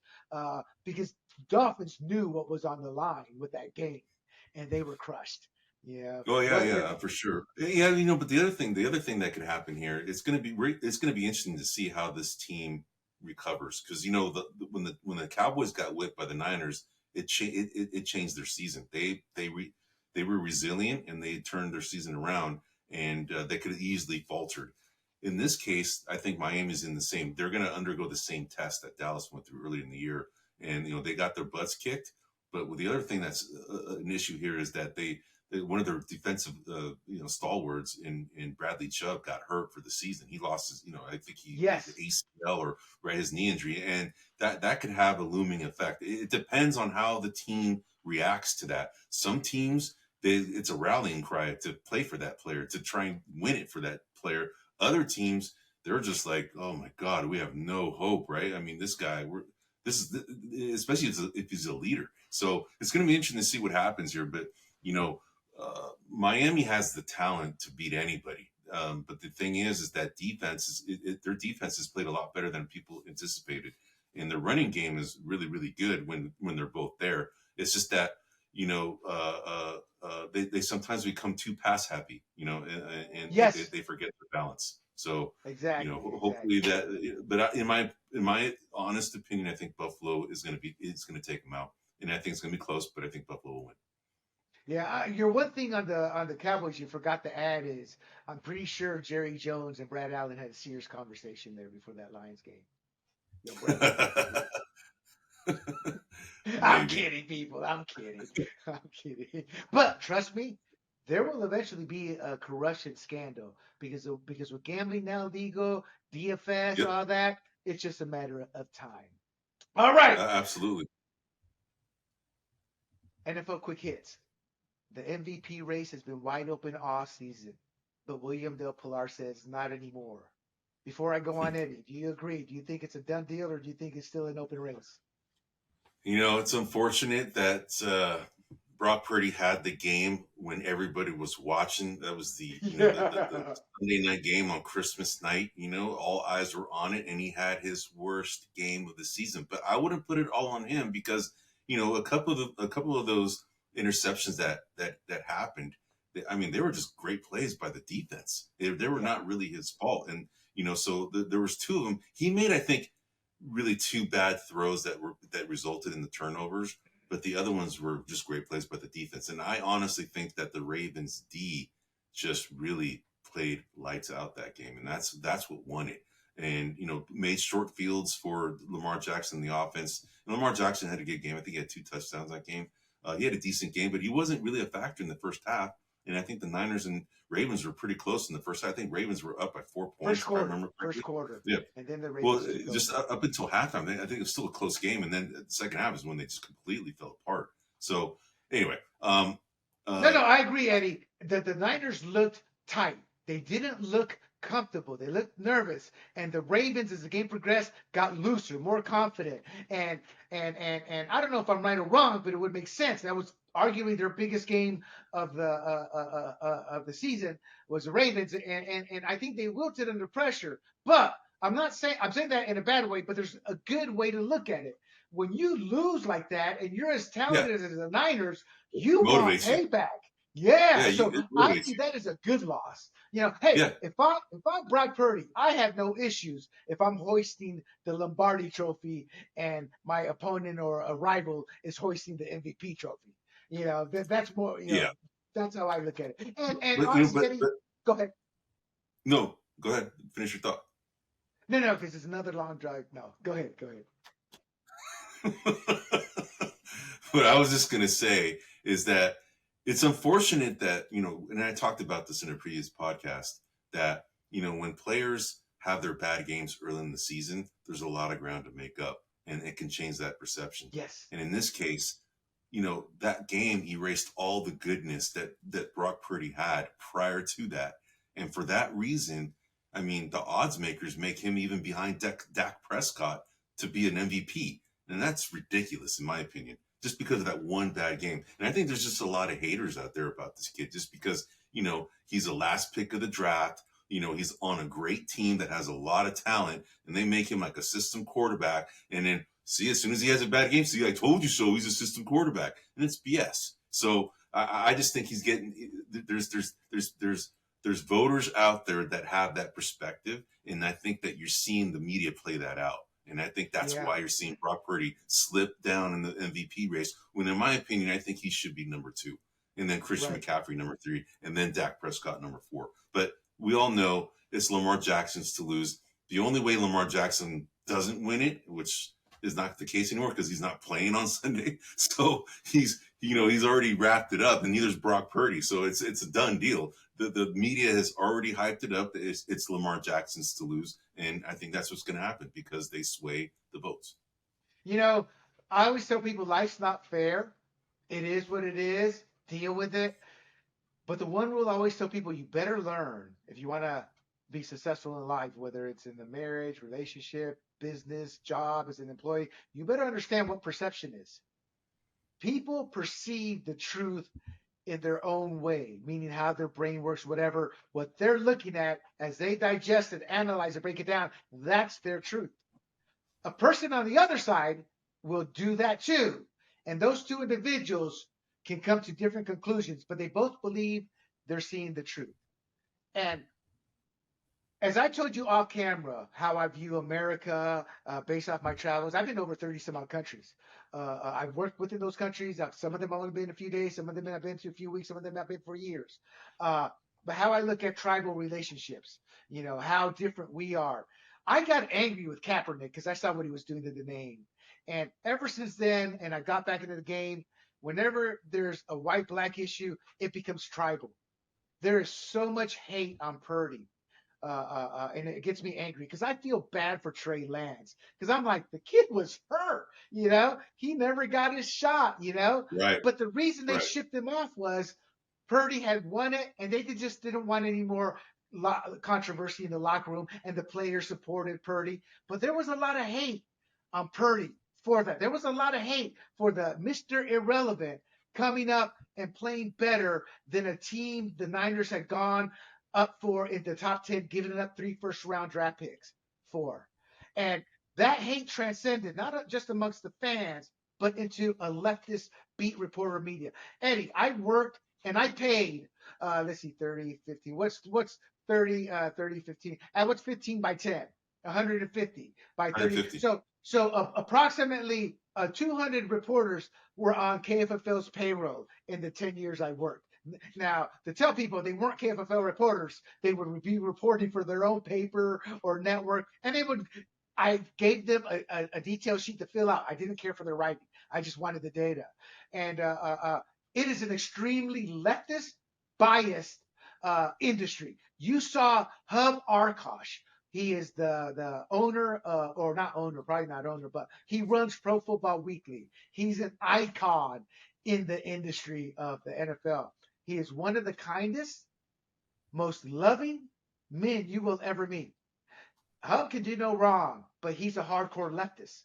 because Dolphins knew what was on the line with that game, and they were crushed. Yeah. Oh yeah, What? yeah, for sure. Yeah, but the other thing that could happen here, it's going to be interesting to see how this team recovers because when the Cowboys got whipped by the Niners, it changed their season. They were resilient and they turned their season around, and they could have easily faltered. In this case, I think Miami's in the same. They're going to undergo the same test that Dallas went through early in the year, and they got their butts kicked. But with the other thing that's an issue here is that one of their defensive stalwarts in Bradley Chubb got hurt for the season. He lost his I think he Yes. ACL or his knee injury, and that could have a looming effect. It depends on how the team reacts to that. Some teams it's a rallying cry to play for that player, to try and win it for that player. Other teams, they're just like, oh my God, we have no hope, right? I mean, this guy, this is especially if he's a leader. So it's going to be interesting to see what happens here. But Miami has the talent to beat anybody. But the thing is that their defense has played a lot better than people anticipated, and their running game is really, really good when they're both there. It's just that they sometimes become too pass happy, and Yes. they forget the balance. So Exactly. hopefully Exactly. that. But in my honest opinion, I think Buffalo is going to take them out, and I think it's going to be close. But I think Buffalo will win. Yeah. Your one thing on the Cowboys you forgot to add is I'm pretty sure Jerry Jones and Brad Allen had a serious conversation there before that Lions game. Your brother. I'm Maybe. kidding, people. I'm kidding. I'm kidding. But trust me, there will eventually be a corruption scandal because with gambling now legal, DFS, Yep. all that, it's just a matter of time. All right. Absolutely. NFL quick hits. The MVP race has been wide open all season, but William Del Pilar says not anymore. Before I go on, Eddie, do you agree? Do you think it's a done deal, or do you think it's still an open race? It's unfortunate that Brock Purdy had the game when everybody was watching. That was the Yeah. Sunday night game on Christmas night. All eyes were on it, and he had his worst game of the season. But I wouldn't put it all on him because a couple of those interceptions that happened. I mean, they were just great plays by the defense. They were Yeah. not really his fault, and so there was two of them. He made, I think, really two bad throws that resulted in the turnovers, but the other ones were just great plays by the defense. And I honestly think that the Ravens D just really played lights out that game, and that's what won it. And made short fields for Lamar Jackson, the offense. And Lamar Jackson had a good game. I think he had 2 touchdowns that game. He had a decent game, but he wasn't really a factor in the first half. And I think the Niners and Ravens were pretty close in the first half. I think Ravens were up by 4 points, First if I quarter. remember First correctly. quarter. Yeah. And then the Well, Ravens took just over. up until halftime, I think it was still a close game, and then the second half is when they just completely fell apart. So anyway, No, uh, no, I agree, Eddie. The Niners looked tight. They didn't look comfortable. They looked nervous. And the Ravens, as the game progressed, got looser, more confident. And I don't know if I'm right or wrong, but it would make sense. That was arguably their biggest game of the season was the Ravens, and I think they wilted under pressure. But I'm saying that in a bad way, but there's a good way to look at it. When you lose like that and you're as yeah, talented as the Niners, you want motivates you. payback. Yeah, Yeah, so it I motivates see you. that as a good loss. Hey, Yeah, if I'm Brock Purdy, I have no issues if I'm hoisting the Lombardi Trophy and my opponent or a rival is hoisting the MVP trophy. That's more. yeah. That's how I look at it. And But honestly, but Eddie, go ahead. no, go ahead, finish your thought. No, no, because it's another long drive. No, go ahead, go ahead. What I was just gonna say is that it's unfortunate that and I talked about this in a previous podcast, that when players have their bad games early in the season, there's a lot of ground to make up, and it can change that perception. Yes, And in this case, that game erased all the goodness that Brock Purdy had prior to that, and for that reason, I mean, the odds makers make him even behind Dak Prescott to be an MVP. And that's ridiculous, in my opinion, just because of that one bad game. And I think there's just a lot of haters out there about this kid just because, he's the last pick of the draft. He's on a great team that has a lot of talent, and they make him like a system quarterback. And then, see, as soon as he has a bad game, see, I told you so. He's a system quarterback. And it's BS. So I just think he's getting, there's voters out there that have that perspective. And I think that you're seeing the media play that out. And I think that's yeah, why you're seeing Brock Purdy slip down in the MVP race. When, in my opinion, I think he should be number 2, and then Christian right. McCaffrey number 3, and then Dak Prescott number 4. But we all know it's Lamar Jackson's to lose. The only way Lamar Jackson doesn't win it, which is not the case anymore because he's not playing on Sunday, so he's already wrapped it up, and neither's Brock Purdy. So it's a done deal. The media has already hyped it up. It's Lamar Jackson's to lose, and I think that's what's going to happen because they sway the votes. You know, I always tell people life's not fair. It is what it is. Deal with it. But the one rule I always tell people, you better learn if you want to be successful in life, whether it's in the marriage, relationship, business, job, as an employee, you better understand what perception is. People perceive the truth in their own way, meaning how their brain works, whatever, what they're looking at as they digest it, analyze it, break it down, that's their truth. A person on the other side will do that too. And those two individuals can come to different conclusions, but they both believe they're seeing the truth. And as I told you off camera, how I view America based off my travels, I've been over 30 some odd countries. I've worked within those countries. Some of them I've only been a few days, some of them I've been to a few weeks, some of them I've been for years. Uh, but how I look at tribal relationships, how different we are. I got angry with Kaepernick because I saw what he was doing to the name. And ever since then, and I got back into the game, whenever there's a white black issue, it becomes tribal. There is so much hate on Purdy. And it gets me angry because I feel bad for Trey Lance because I'm like, the kid was hurt, he never got his shot, Right. but the reason they Right. shipped him off was Purdy had won it and they just didn't want any more controversy in the locker room, and the players supported Purdy. But there was a lot of hate on Purdy for that. There was a lot of hate for the Mr. Irrelevant coming up and playing better than a team the Niners had gone up for in the top 10, giving up 3 first-round draft picks for. And that hate transcended not just amongst the fans, but into a leftist beat reporter media. Eddie, I worked and I paid, let's see, 30, 15. What's 30, 30, 15? And what's 15 by 10? 150 by 30. 150. So approximately 200 reporters were on KFFL's payroll in the 10 years I worked. Now, to tell people they weren't KFFL reporters, they would be reporting for their own paper or network, and I gave them a detail sheet to fill out. I didn't care for their writing. I just wanted the data. And it is an extremely leftist, biased industry. You saw Hub Arkosh. He is the owner, or not owner, probably not owner, but he runs Pro Football Weekly. He's an icon in the industry of the NFL. He is one of the kindest, most loving men you will ever meet. Hub can do no wrong, but he's a hardcore leftist.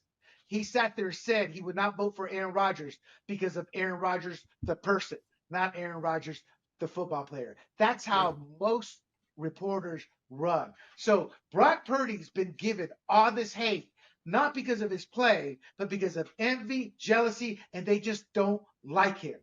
He sat there and said he would not vote for Aaron Rodgers because of Aaron Rodgers, the person, not Aaron Rodgers, the football player. That's how Right. most reporters run. So Brock Purdy's been given all this hate, not because of his play, but because of envy, jealousy, and they just don't like him.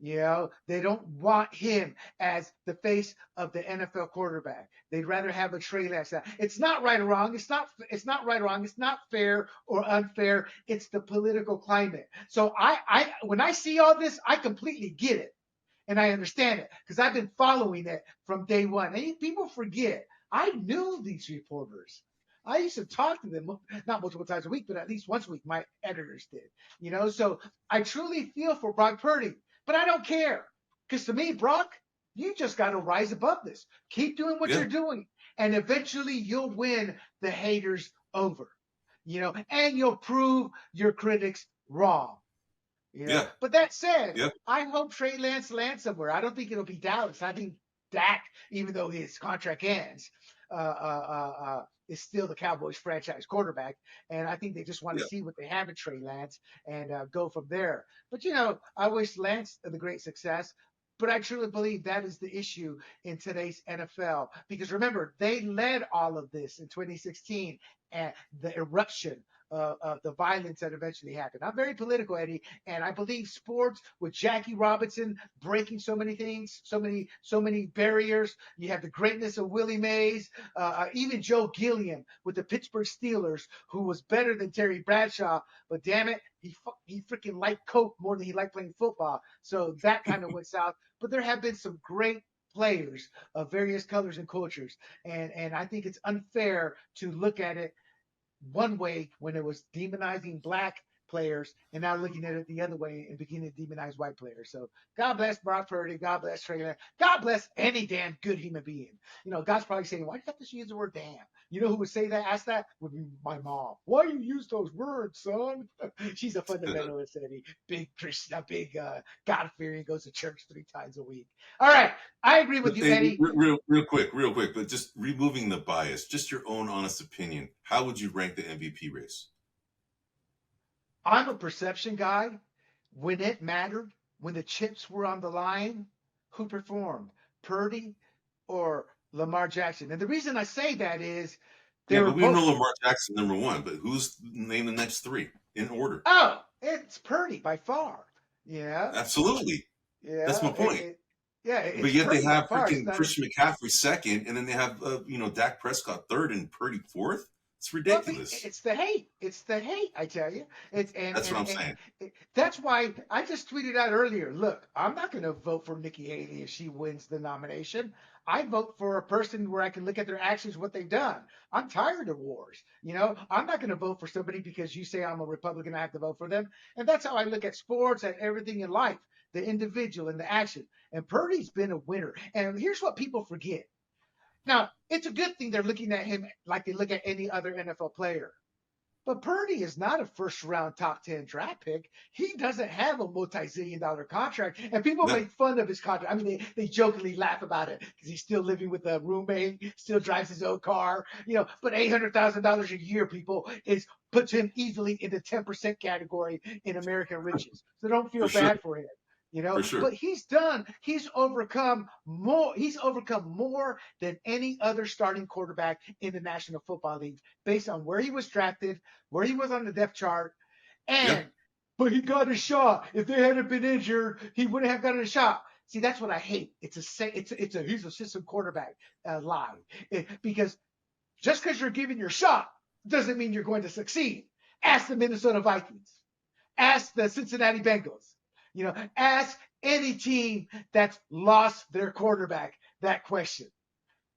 They don't want him as the face of the NFL quarterback. They'd rather have a Trey Lance. It's not right or wrong. It's not right or wrong. It's not fair or unfair. It's the political climate. So when I see all this, I completely get it. And I understand it because I've been following it from day one. And people forget, I knew these reporters. I used to talk to them, not multiple times a week, but at least once a week. My editors did. So I truly feel for Brock Purdy, but I don't care because to me, Brock, you just got to rise above this. Keep doing what Yeah. you're doing, and eventually you'll win the haters over. And you'll prove your critics wrong. Yeah. But that said, Yeah. I hope Trey Lance lands somewhere. I don't think it'll be Dallas. I think Dak, even though his contract ends, is still the Cowboys franchise quarterback. And I think they just want to Yeah. see what they have in Trey Lance and go from there. But, I wish Lance the great success. But I truly believe that is the issue in today's NFL. Because remember, they led all of this in 2016 and the eruption of the violence that eventually happened. I'm very political, Eddie, and I believe sports with Jackie Robinson breaking so many things, so many barriers. You have the greatness of Willie Mays, even Joe Gilliam with the Pittsburgh Steelers, who was better than Terry Bradshaw, but damn it, he freaking liked coke more than he liked playing football. So that kind of went south. But there have been some great players of various colors and cultures, and I think it's unfair to look at it one way when it was demonizing black players and now looking at it the other way and beginning to demonize white players. So God bless Brock Purdy. God bless Trey Lance. God bless any damn good human being. God's probably saying, why do you have to use the word damn? You know who would say that, ask that? Would be my mom. Why do you use those words, son? She's a fundamentalist, Eddie. Big Christian, big God-fearing, goes to church 3 times a week. All right. I agree with you, Hey, Eddie. real quick, but just removing the bias, just your own honest opinion. How would you rank the MVP race? I'm a perception guy. When it mattered, when the chips were on the line, who performed? Purdy or Lamar Jackson? And the reason I say that is they Yeah, were but we know both. Lamar Jackson #1. But who's name the next 3 in order? Oh, it's Purdy by far. Absolutely. That's my point. Yeah, But it's yet they Purdy by have far. It's freaking not. Christian McCaffrey second, and then they have Dak Prescott third and Purdy fourth. It's Well, ridiculous. it's the hate. It's the hate, I tell you. It's That's what I'm saying. that's why I just tweeted out earlier. Look, I'm not going to vote for Nikki Haley if she wins the nomination. I vote for a person where I can look at their actions, what they've done. I'm tired of wars. I'm not going to vote for somebody because you say I'm a Republican. I have to vote for them. And that's how I look at sports and everything in life, the individual and the action. And Purdy's been a winner. And here's what people forget. Now, it's a good thing they're looking at him like they look at any other NFL player. But Purdy is not a first round top 10 draft pick. He doesn't have a multi-zillion dollar contract. And people No, make fun of his contract. I mean, they jokingly laugh about it because he's still living with a roommate, still drives his own car, but $800,000 a year, people, puts him easily in the 10% category in American riches. So don't for feel sure, bad for him. for sure. But he's overcome more than any other starting quarterback in the National Football League based on where he was drafted, where he was on the depth chart, Yeah, and but he got a shot. If they hadn't been injured, he wouldn't have gotten a shot. See, that's what I hate. He's a system quarterback lie. Because just because you're giving your shot doesn't mean you're going to succeed. Ask the Minnesota Vikings. Ask the Cincinnati Bengals. Ask any team that's lost their quarterback that question.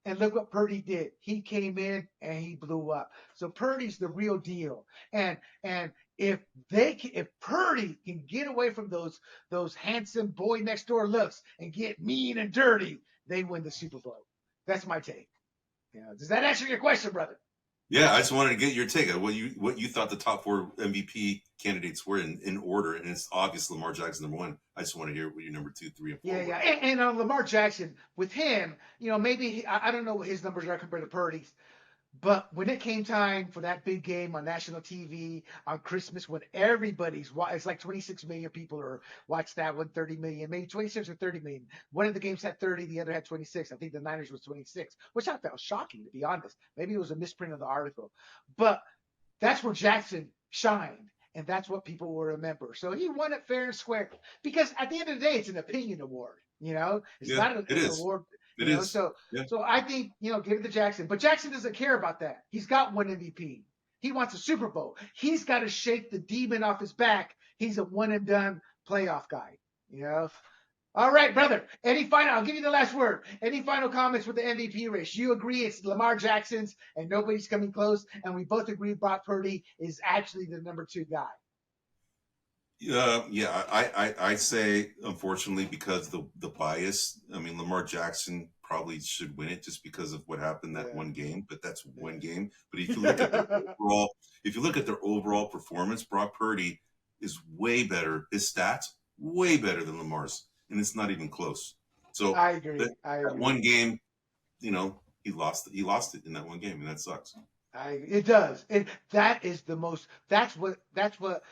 And look what Purdy did. He came in and he blew up. So Purdy's the real deal. And if Purdy can get away from those handsome boy next door looks and get mean and dirty, they win the Super Bowl. That's my take. Does that answer your question, brother? yeah. I just wanted to get your take on what you thought the top four MVP candidates were in order, and it's obvious Lamar Jackson number one. I just want to hear what your number two, three, and four Yeah, were. yeah. And on Lamar Jackson, with him, maybe I don't know what his numbers are compared to Purdy's, but when it came time for that big game on national TV on Christmas, when it's like 26 million people are watch that one, 30 million, maybe 26 or 30 million. One of the games had 30, the other had 26. I think the Niners was 26, which I felt shocking, to be honest. Maybe it was a misprint of the article. But that's where Jackson shined. And that's what people will remember. So he won it fair and square. Because at the end of the day, it's an opinion award. It's Yeah, not it an is. award. It is. So Yeah. I think give it to Jackson. But Jackson doesn't care about that. He's got one MVP. He wants a Super Bowl. He's got to shake the demon off his back. He's a one and done playoff guy. You know. All right, brother. I'll give you the last word. Any final comments with the MVP race? You agree it's Lamar Jackson's and nobody's coming close, and we both agree Brock Purdy is actually the number 2 guy. Yeah, I say unfortunately because the bias. I mean, Lamar Jackson probably should win it just because of what happened that Yeah. one game, but that's one Yeah. game. But if you look at their overall, performance, Brock Purdy is way better. His stats way better than Lamar's, and it's not even close. So I agree. that one game, he lost. He lost it in that one game, and that sucks. It does. That's what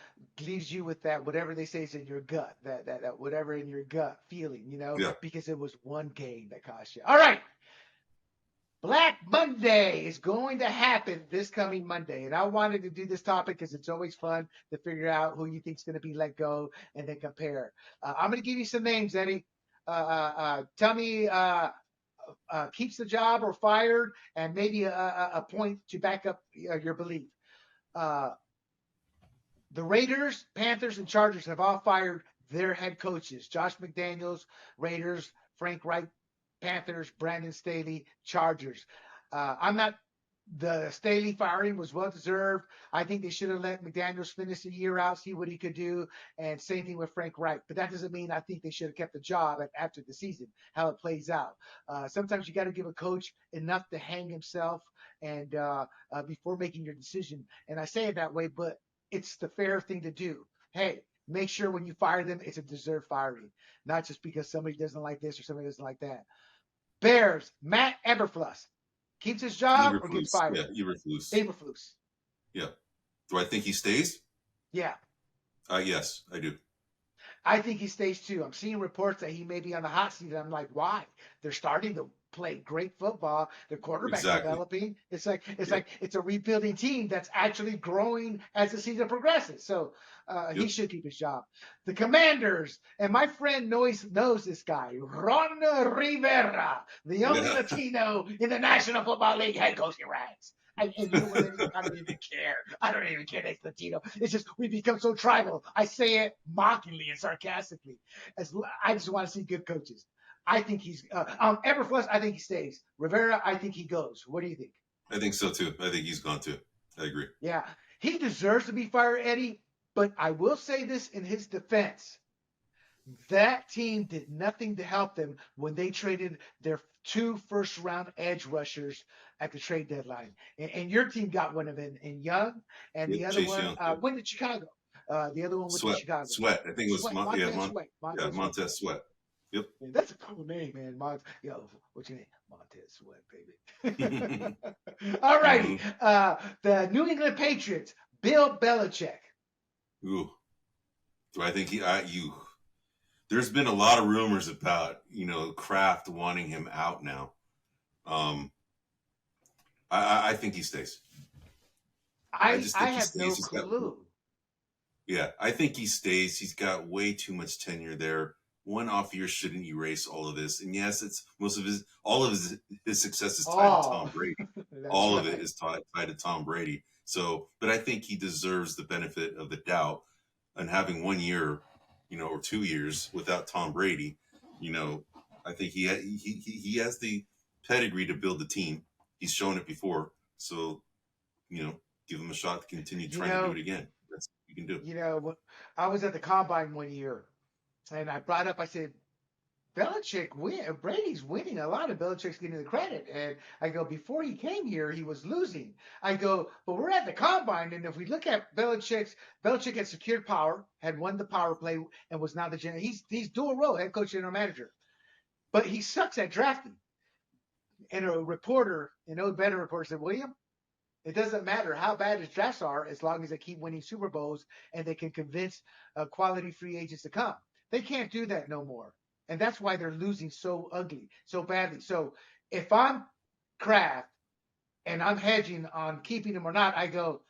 leaves you with that whatever they say is in your gut, that whatever in your gut feeling, Yeah. because it was one game that cost you. All right. Black Monday is going to happen this coming Monday. And I wanted to do this topic because it's always fun to figure out who you think is going to be let go and then compare. I'm going to give you some names, Eddie. Tell me keeps the job or fired, and maybe a point to back up your belief. Uh, the Raiders, Panthers, and Chargers have all fired their head coaches. Josh McDaniels, Raiders, Frank Reich, Panthers, Brandon Staley, Chargers. I'm not. The Staley firing was well deserved. I think they should have let McDaniels finish the year out, see what he could do, and same thing with Frank Reich. But that doesn't mean I think they should have kept the job after the season, how it plays out. Sometimes you got to give a coach enough to hang himself and before making your decision. And I say it that way, but it's the fair thing to do. Hey, make sure when you fire them, it's a deserved firing, not just because somebody doesn't like this or somebody doesn't like that. Bears, Matt Eberflus keeps his job or gets Eberflus. fired? Yeah, Eberflus. Eberflus. Yeah. Do I think he stays? Yeah. Yes, I do. I think he stays too. I'm seeing reports that he may be on the hot seat, and I'm like, why? They're starting to play great football. The quarterback's Exactly. developing. It's like it's a rebuilding team that's actually growing as the season progresses. So he should keep his job. The Commanders, and my friend knows this guy, Ron Rivera, the only Latino in the National Football League head coaching ranks. And you know what it is? I don't even care. I don't even care next Latino. It's just we become so tribal. I say it mockingly and sarcastically. I just want to see good coaches. I think he's Eberflus. I think he stays. Rivera. I think he goes. What do you think? I think so too. I think he's gone too. I agree. Yeah, he deserves to be fired, Eddie. But I will say this in his defense: that team did nothing to help them when they traded their two first-round edge rushers at the trade deadline. And your team got one of them in Young, and the Yep, other Chase one Young. Yep. went to Chicago. The other one went to Sweat, Chicago. Sweat. I think it was Sweat, Montez Sweat. Yeah, Montez Sweat. Montez Sweat. Yep. Man, that's a cool name, man. Yo, what's your name? Montez Sweat, baby. All righty. Mhm. The New England Patriots, Bill Belichick. Ooh. Do I think there's been a lot of rumors about, Kraft wanting him out now. I think he stays. I just I think he have no stays. clue. Yeah, I think he stays. He's got way too much tenure there. One off year shouldn't erase all of this. And yes, it's all of his success is tied to Tom Brady. All of it is tied to Tom Brady. So, but I think he deserves the benefit of the doubt. And having 1 year, or 2 years without Tom Brady, I think he has the pedigree to build the team. He's shown it before. So, give him a shot to continue trying to do it again. That's what you can do. I was at the combine 1 year, and I brought up, I said, Brady's winning a lot, and Belichick's getting the credit. And I go, before he came here, he was losing. I go, but we're at the combine, and if we look at Belichick had secured power, had won the power play, and was now the general. He's dual role, head coach, general manager, but he sucks at drafting. And an old veteran reporter said, William, it doesn't matter how bad his drafts are as long as they keep winning Super Bowls and they can convince quality free agents to come. They can't do that no more. And that's why they're losing so ugly, so badly. So if I'm Kraft and I'm hedging on keeping him or not, I go,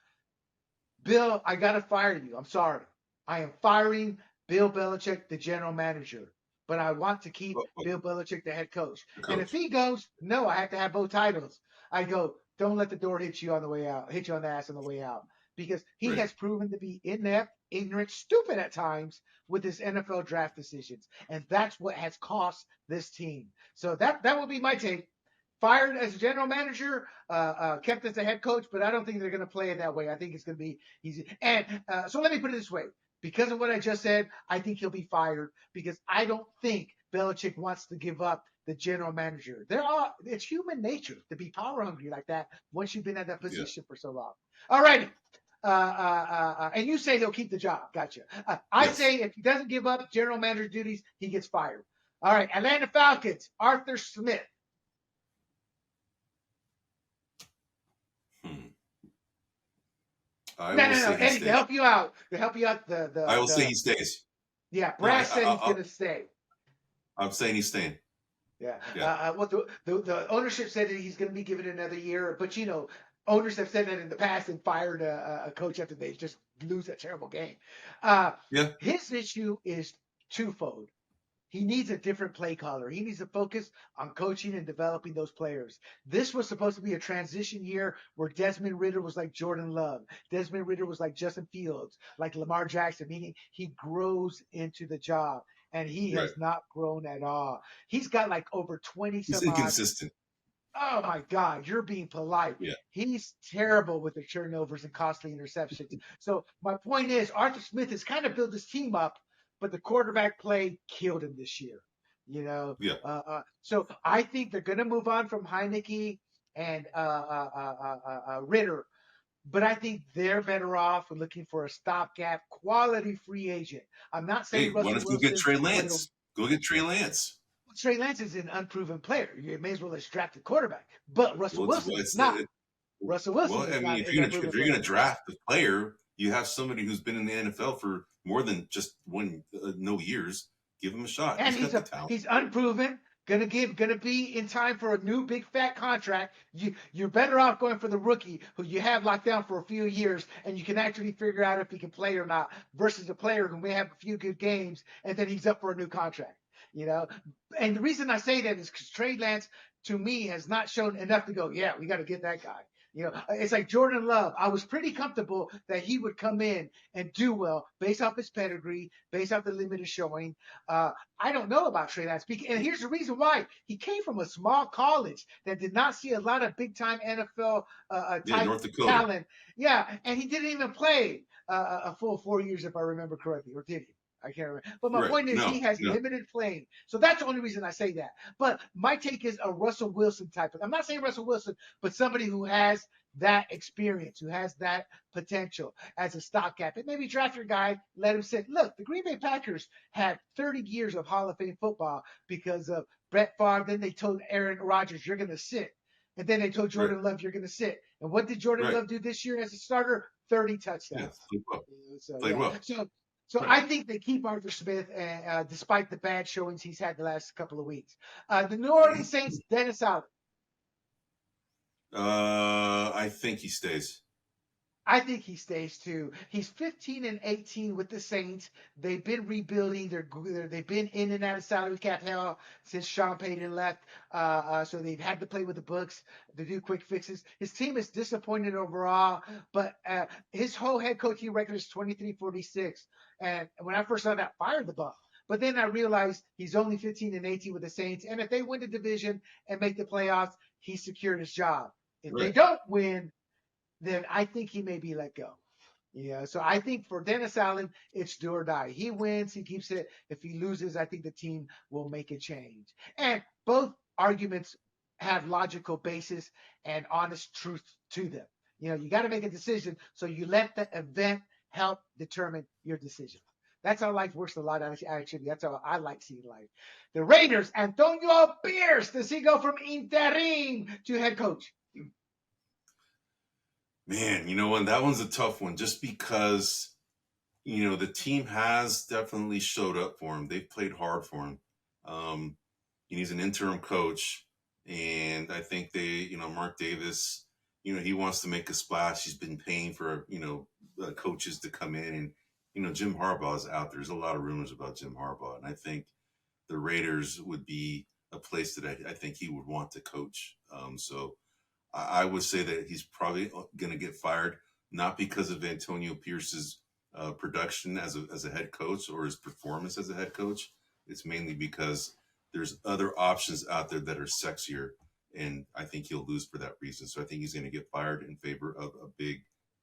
Bill, I got to fire you. I'm sorry. I am firing Bill Belichick, the general manager. But I want to keep Bill Belichick, the head coach. And if he goes, no, I have to have both titles. I go, don't let the door hit you on the way out, hit you on the ass on the way out. Because he has proven to be inept, ignorant, stupid at times with his NFL draft decisions. And that's what has cost this team. So that will be my take. Fired as general manager, kept as a head coach, but I don't think they're going to play it that way. I think it's going to be easy. And so let me put it this way. Because of what I just said, I think he'll be fired because I don't think Belichick wants to give up the general manager. It's human nature to be power hungry like that once you've been at that position for so long. All righty. And you say he'll keep the job. Gotcha. I say if he doesn't give up general manager duties, he gets fired. All right. Atlanta Falcons, Arthur Smith. No. Eddie, to help you out. I will say he stays. Yeah, Brad said he's going to stay. I'm saying he's staying. Yeah. Well, the ownership said that he's going to be given another year, but owners have said that in the past and fired a coach after they just lose a terrible game. His issue is twofold. He needs a different play caller. He needs to focus on coaching and developing those players. This was supposed to be a transition year where Desmond Ridder was like Jordan Love. Desmond Ridder was like Justin Fields, like Lamar Jackson, meaning he grows into the job. And he has not grown at all. He's got like over 20 He's inconsistent. Oh my God, you're being polite. Yeah. He's terrible with the turnovers and costly interceptions. So my point is, Arthur Smith has kind of built his team up, but the quarterback play killed him this year. So I think they're going to move on from Heineke and Ridder, but I think they're better off looking for a stopgap quality free agent. I'm not saying Russell Wilson. Go get Trey Lance. Go get Trey Lance. Trey Lance is an unproven player. You may as well have drafted quarterback. But Russell Wilson is not. Russell Wilson. Well, I mean, if you're going to draft a player, you have somebody who's been in the NFL for more than just no years. Give him a shot. And he's unproven. Gonna be in time for a new big fat contract. You're better off going for the rookie who you have locked down for a few years and you can actually figure out if he can play or not, versus a player who may have a few good games and then he's up for a new contract. And the reason I say that is because Trey Lance, to me, has not shown enough to go, yeah, we got to get that guy. It's like Jordan Love. I was pretty comfortable that he would come in and do well based off his pedigree, based off the limited showing. I don't know about Trey Lance. And here's the reason why. He came from a small college that did not see a lot of big time NFL Yeah, type North Dakota. talent. Yeah, and he didn't even play a full 4 years, if I remember correctly, or did he? I can't remember. But my Right. point is, he No, has no. limited playing. So that's the only reason I say that. But my take is a Russell Wilson type of. I'm not saying Russell Wilson, but somebody who has that experience, who has that potential as a stopgap. And maybe draft your guy, let him sit. Look, the Green Bay Packers had 30 years of Hall of Fame football because of Brett Favre. Then they told Aaron Rodgers, you're going to sit. And then they told Right. Jordan Love, you're going to sit. And what did Jordan Right. Love do this year as a starter? 30 Yeah. touchdowns. Played well. So, Played yeah. well. So Right. I think they keep Arthur Smith, despite the bad showings he's had the last couple of weeks. The New Orleans Saints, Dennis Allen. I think he stays. I think he stays too. He's 15-18 with the Saints. They've been rebuilding. They've been in and out of salary cap hell since Sean Payton left. So they've had to play with the books to do quick fixes. His team is disappointed overall, but his whole head coaching record is 23-46. And when I first saw that, fired the ball. But then I realized he's only 15-18 with the Saints, and if they win the division and make the playoffs, he secured his job. If they Right. don't win, then I think he may be let go. Yeah, so I think for Dennis Allen, it's do or die. He wins, he keeps it. If he loses, I think the team will make a change. And both arguments have logical basis and honest truth to them. You got to make a decision, so you let the event help determine your decision. That's how life works a lot, actually. That's how I like seeing life. The Raiders, Antonio Pierce, does he go from interim to head coach? Man, what? That one's a tough one just because, the team has definitely showed up for him. They've played hard for him. He's an interim coach. And I think Mark Davis, he wants to make a splash. He's been paying for, coaches to come in. And, Jim Harbaugh's out. There's a lot of rumors about Jim Harbaugh. And I think the Raiders would be a place that I think he would want to coach. So I would say that he's probably going to get fired, not because of Antonio Pierce's production as a head coach or his performance as a head coach. It's mainly because there's other options out there that are sexier, and I think he'll lose for that reason. So I think he's going to get fired in favor of a big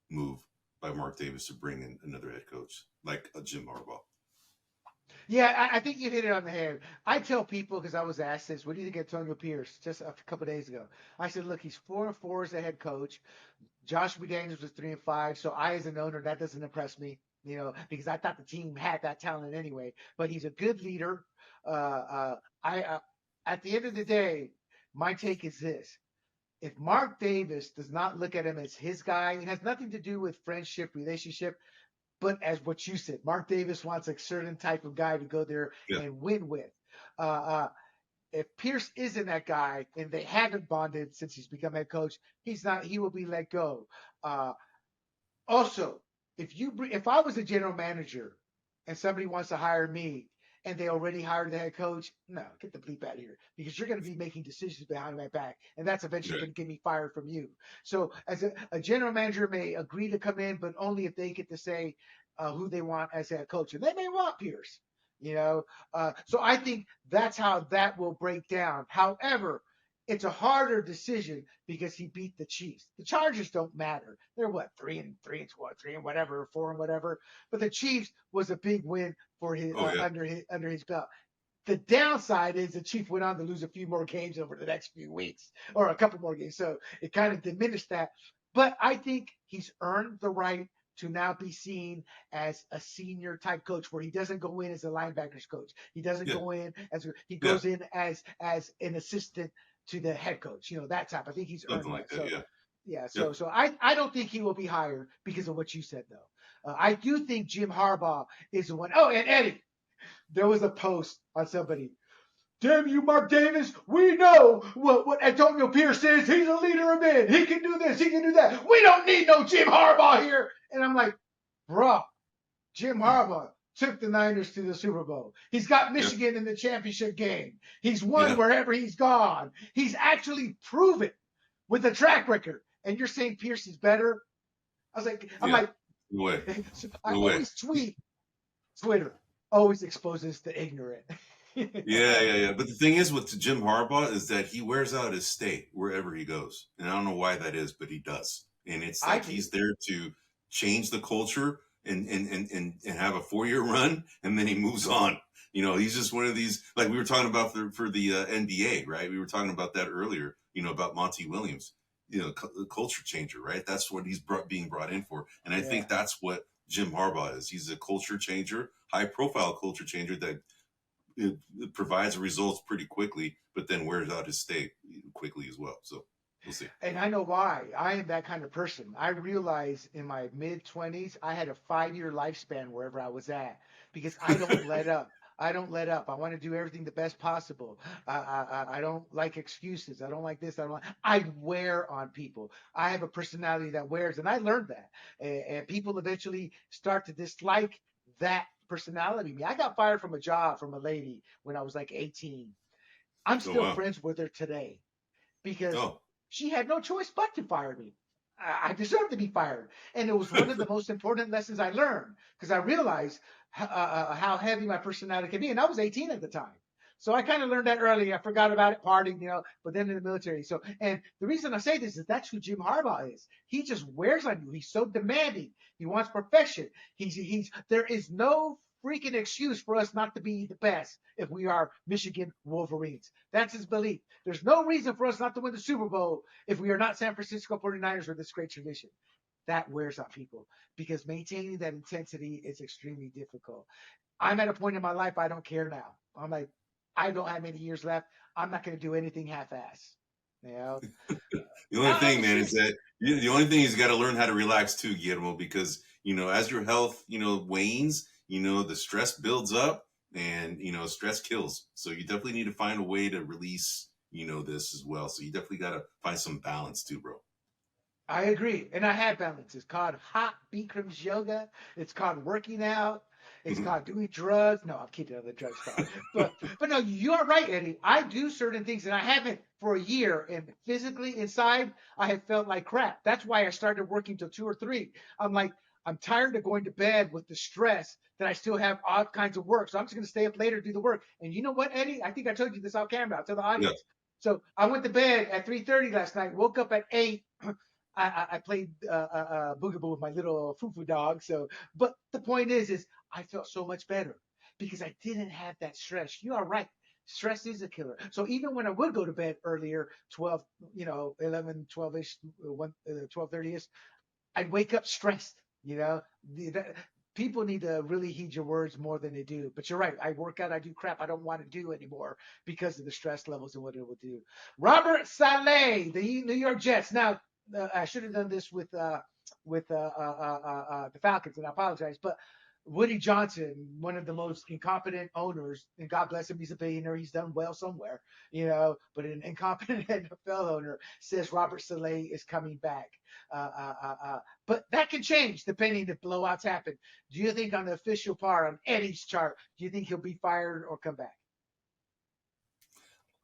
move by Mark Davis to bring in another head coach like a Jim Harbaugh. Yeah, I think you hit it on the head. I tell people, because I was asked this, what do you think of Antonio Pierce just a couple of days ago? I said, look, he's 4-4 as a head coach. Josh McDaniels was 3-5. So I, as an owner, that doesn't impress me, because I thought the team had that talent anyway. But he's a good leader. At the end of the day, my take is this. If Mark Davis does not look at him as his guy, it has nothing to do with friendship, relationship. But as what you said, Mark Davis wants a certain type of guy to go there Yeah. and win with. If Pierce isn't that guy and they haven't bonded since he's become head coach, he will be let go. Also, if I was a general manager and somebody wants to hire me and they already hired the head coach, no, get the bleep out of here, because you're going to be making decisions behind my back, and that's eventually going to get me fired from you. So as a general manager may agree to come in, but only if they get to say who they want as head coach, and they may want Pierce. So I think that's how that will break down. However, it's a harder decision because he beat the Chiefs. The Chargers don't matter. They're what, 3-3 and 3 and whatever, 4 and whatever. But the Chiefs was a big win for his under his belt. The downside is the Chiefs went on to lose a few more games over the next few weeks, or a couple more games. So it kind of diminished that. But I think he's earned the right to now be seen as a senior type coach, where he doesn't go in as a linebackers coach. He doesn't go in he goes in as an assistant to the head coach. That type. I think he's earned Something like that. that. Yeah. So I don't think he will be hired because of what you said, though. I do think Jim Harbaugh is the one. Oh, and Eddie, there was a post on somebody. Damn you, Mark Davis. We know what Antonio Pierce is. He's a leader of men. He can do this. He can do that. We don't need no Jim Harbaugh here. And I'm like, bro, Jim Harbaugh took the Niners to the Super Bowl. He's got Michigan in the championship game. He's won wherever he's gone. He's actually proven with a track record. and you're saying Pierce is better. I'm Yeah. like, No way. so I No way. always tweet. Twitter always exposes the ignorant. Yeah, yeah, yeah. But the thing is with Jim Harbaugh is that he wears out his state wherever he goes. And I don't know why that is, but he does. And it's I like do. he's there to change the culture and have a 4 year run and then he moves on. He's just one of these, like we were talking about for the NBA, right? We were talking about that earlier, about Monty Williams, culture changer, right? That's what he's being brought in for. And I Yeah. think that's what Jim Harbaugh is. He's a culture changer, high profile culture changer that it provides results pretty quickly, but then wears out his state quickly as well. So we'll see. And I know why. I am that kind of person. I realized in my mid 20s, I had a 5 year lifespan wherever I was at because I don't let up. I don't let up. I want to do everything the best possible. I don't like excuses. I don't like this. I don't like. I wear on people. I have a personality that wears, and I learned that. And people eventually start to dislike that personality. Me, I got fired from a job from a lady when I was like 18. I'm Oh still wow. friends with her today because Oh, she had no choice but to fire me. I deserved to be fired. And it was one of the most important lessons I learned because I realized how heavy my personality can be. And I was 18 at the time. So I kind of learned that early. I forgot about it, partying, but then in the military. So, and the reason I say this is that's who Jim Harbaugh is. He just wears on you. He's so demanding. He wants perfection. There is no freaking excuse for us not to be the best if we are Michigan Wolverines. That's his belief. There's no reason for us not to win the Super Bowl if we are not San Francisco 49ers with this great tradition. That wears on people because maintaining that intensity is extremely difficult. I'm at a point in my life I don't care now. I'm like, I don't have many years left. I'm not going to do anything half-ass. You know, the only thing, it's man, is just that the only thing is you got to learn how to relax too, Guillermo, because as your health wanes, the stress builds up, and stress kills. So you definitely need to find a way to release this as well. So you definitely got to find some balance too, bro. I agree. And I had balance. It's called hot Bikram's yoga. It's called working out. It's called doing drugs. No, I'm kidding on the drugs part. But no, you are right, Eddie. I do certain things and I haven't for a year. And physically inside, I have felt like crap. That's why I started working till 2 or 3. I'm like, I'm tired of going to bed with the stress that I still have all kinds of work. So I'm just gonna stay up later, do the work. And you know what, Eddie? I think I told you this off camera. I'll tell the Yeah. audience. So I went to bed at 3:30 last night, woke up at 8. I played boogaboo with my little foo-foo dog. So, but the point is I felt so much better because I didn't have that stress. You are right. Stress is a killer. So even when I would go to bed earlier, 12, 11, 12-ish, 12:30ish, I'd wake up stressed, people need to really heed your words more than they do. But you're right. I work out. I do crap I don't want to do anymore because of the stress levels and what it will do. Robert Saleh, the New York Jets. Now, I should have done this with the Falcons, and I apologize. But Woody Johnson, one of the most incompetent owners, and God bless him, he's a billionaire. He's done well somewhere, But an incompetent NFL owner says Robert Saleh is coming back. Uh, uh, uh, uh, but that can change depending if blowouts happen. Do you think on the official part, on Eddie's chart, do you think he'll be fired or come back?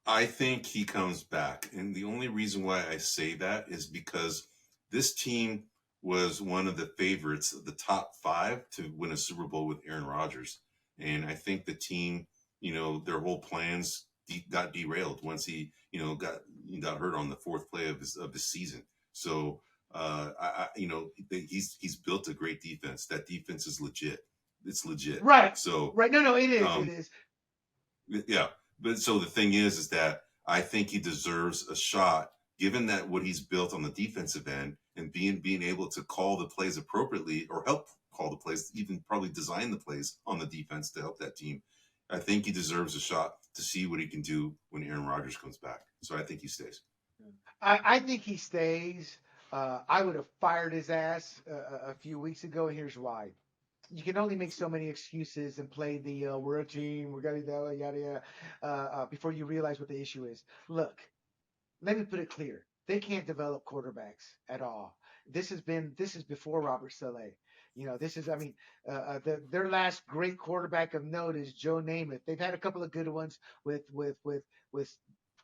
I think he comes back. And the only reason why I say that is because this team was one of the favorites, the top five to win a Super Bowl with Aaron Rodgers. And I think the team, their whole plans got derailed once he, got hurt on the fourth play of his season. So, he's built a great defense. That defense is legit. It's legit. Right, So, right. No, it is. It um, is. yeah, but so the thing is that I think he deserves a shot, given that what he's built on the defensive end and being able to call the plays appropriately or help call the plays, even probably design the plays on the defense to help that team. I think he deserves a shot to see what he can do when Aaron Rodgers comes back. So I think he stays. I think he stays. I would have fired his ass a few weeks ago, and here's why. You can only make so many excuses and play the we're a team, we're gonna yada yada before you realize what the issue is. Look, let me put it clear. They can't develop quarterbacks at all. This is before Robert Saleh. This is I mean their last great quarterback of note is Joe Namath. They've had a couple of good ones with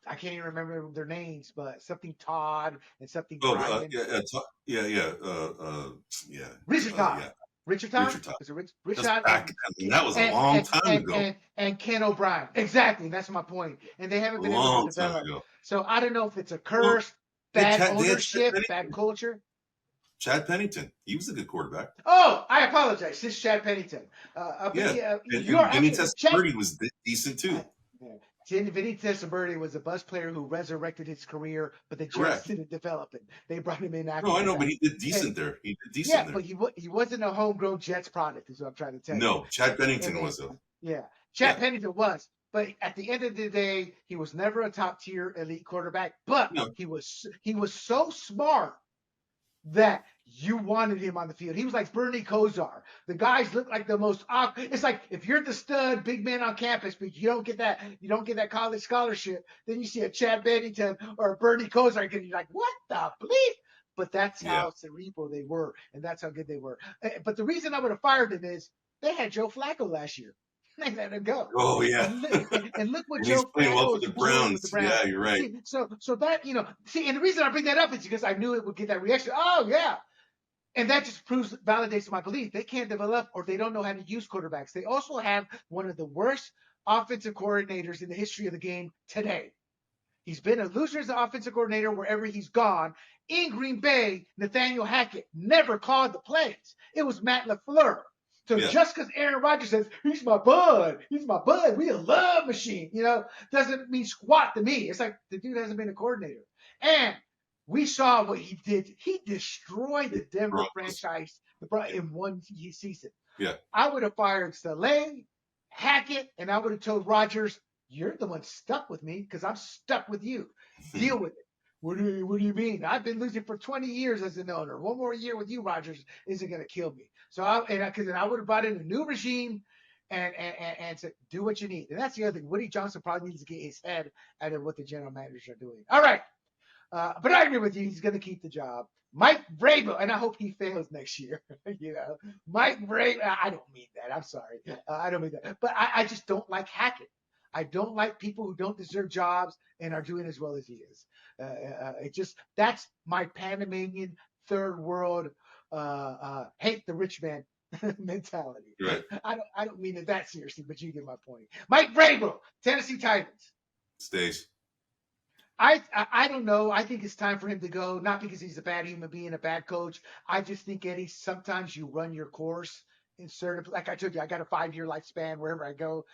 I can't even remember their names, but something Todd and something Oh, Brian. yeah, Richard Todd. yeah. Richard Todd? Richard Todd. Is it Rich That's Todd back. I mean, that was a long time ago. and Ken O'Brien? Exactly. That's my point. And they A haven't been able to long time develop. ago. So I don't know if it's a Well, curse, bad They had ownership, bad culture. Chad Pennington. He was a good quarterback. Oh, I apologize. This is Chad Pennington. But Yeah, you're and Vinny absolutely Chad. Testaverde was decent too. Vinny Testaverde was a bus player who resurrected his career, but the Jets Correct. didn't develop it. They brought him in after No, I the know, but fact. he did And, decent there. He did yeah, decent there. but he wasn't a homegrown Jets product, is what I'm trying to tell you. No, Chad Pennington And was though. yeah, Chad Yeah. Pennington was, but at the end of the day, he was never a top tier elite quarterback. But No. he was so smart that you wanted him on the field. He was like Bernie Kosar. The guys look like the most. It's like if you're the stud big man on campus, but you don't get that college scholarship, then you see a Chad Bennington or a Bernie Kosar, and you're like, what the bleep? But that's Yeah. how cerebral they were, and that's how good they were. But the reason I would have fired them is they had Joe Flacco last year. They let him go. Oh yeah. And look what And he's Joe playing well Flacco for is the doing with the Browns. Browns. Yeah, you're right. So that and the reason I bring that up is because I knew it would get that reaction. Oh yeah, and that just validates my belief. They can't develop or they don't know how to use quarterbacks. They also have one of the worst offensive coordinators in the history of the game today. He's been a loser as an offensive coordinator wherever he's gone. In Green Bay, Nathaniel Hackett never called the plays. It was Matt LaFleur. So Yeah. just because Aaron Rodgers says, he's my bud, we a love machine, doesn't mean squat to me. It's like the dude hasn't been a coordinator. And we saw what he did. He destroyed the Denver franchise in one season. Yeah. I would have fired Saleh, Hackett, and I would have told Rodgers, you're the one stuck with me because I'm stuck with you. Deal with it. What do you mean? I've been losing for 20 years as an owner. One more year with you, Rodgers, isn't going to kill me. So I would have brought in a new regime and said, do what you need. And that's the other thing. Woody Johnson probably needs to get his head out of what the general managers are doing. All right. But I agree with you. He's going to keep the job. Mike Vrabel, and I hope he fails next year. Mike Vrabel. I don't mean that. I'm sorry. I don't mean that. But I just don't like Hackett. I don't like people who don't deserve jobs and are doing as well as he is. That's my Panamanian third world hate the rich man mentality. Right. I don't mean it that seriously, but you get my point. Mike Vrabel, Tennessee Titans. Stays. I don't know. I think it's time for him to go, not because he's a bad human being, a bad coach. I just think, Eddie, sometimes you run your course in certain, like I told you, I got a 5-year lifespan wherever I go.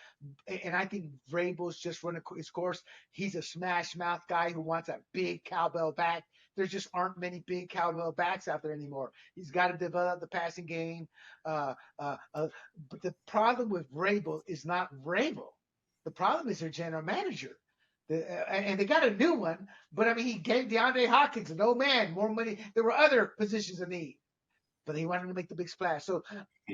And I think Vrabel's just running his course. He's a smash mouth guy who wants a big cowbell back. There just aren't many big cowbell backs out there anymore. He's got to develop the passing game. But the problem with Vrabel is not Vrabel. The problem is their general manager. And they got a new one, but I mean, he gave DeAndre Hopkins an old man more money. There were other positions in need, but he wanted to make the big splash. So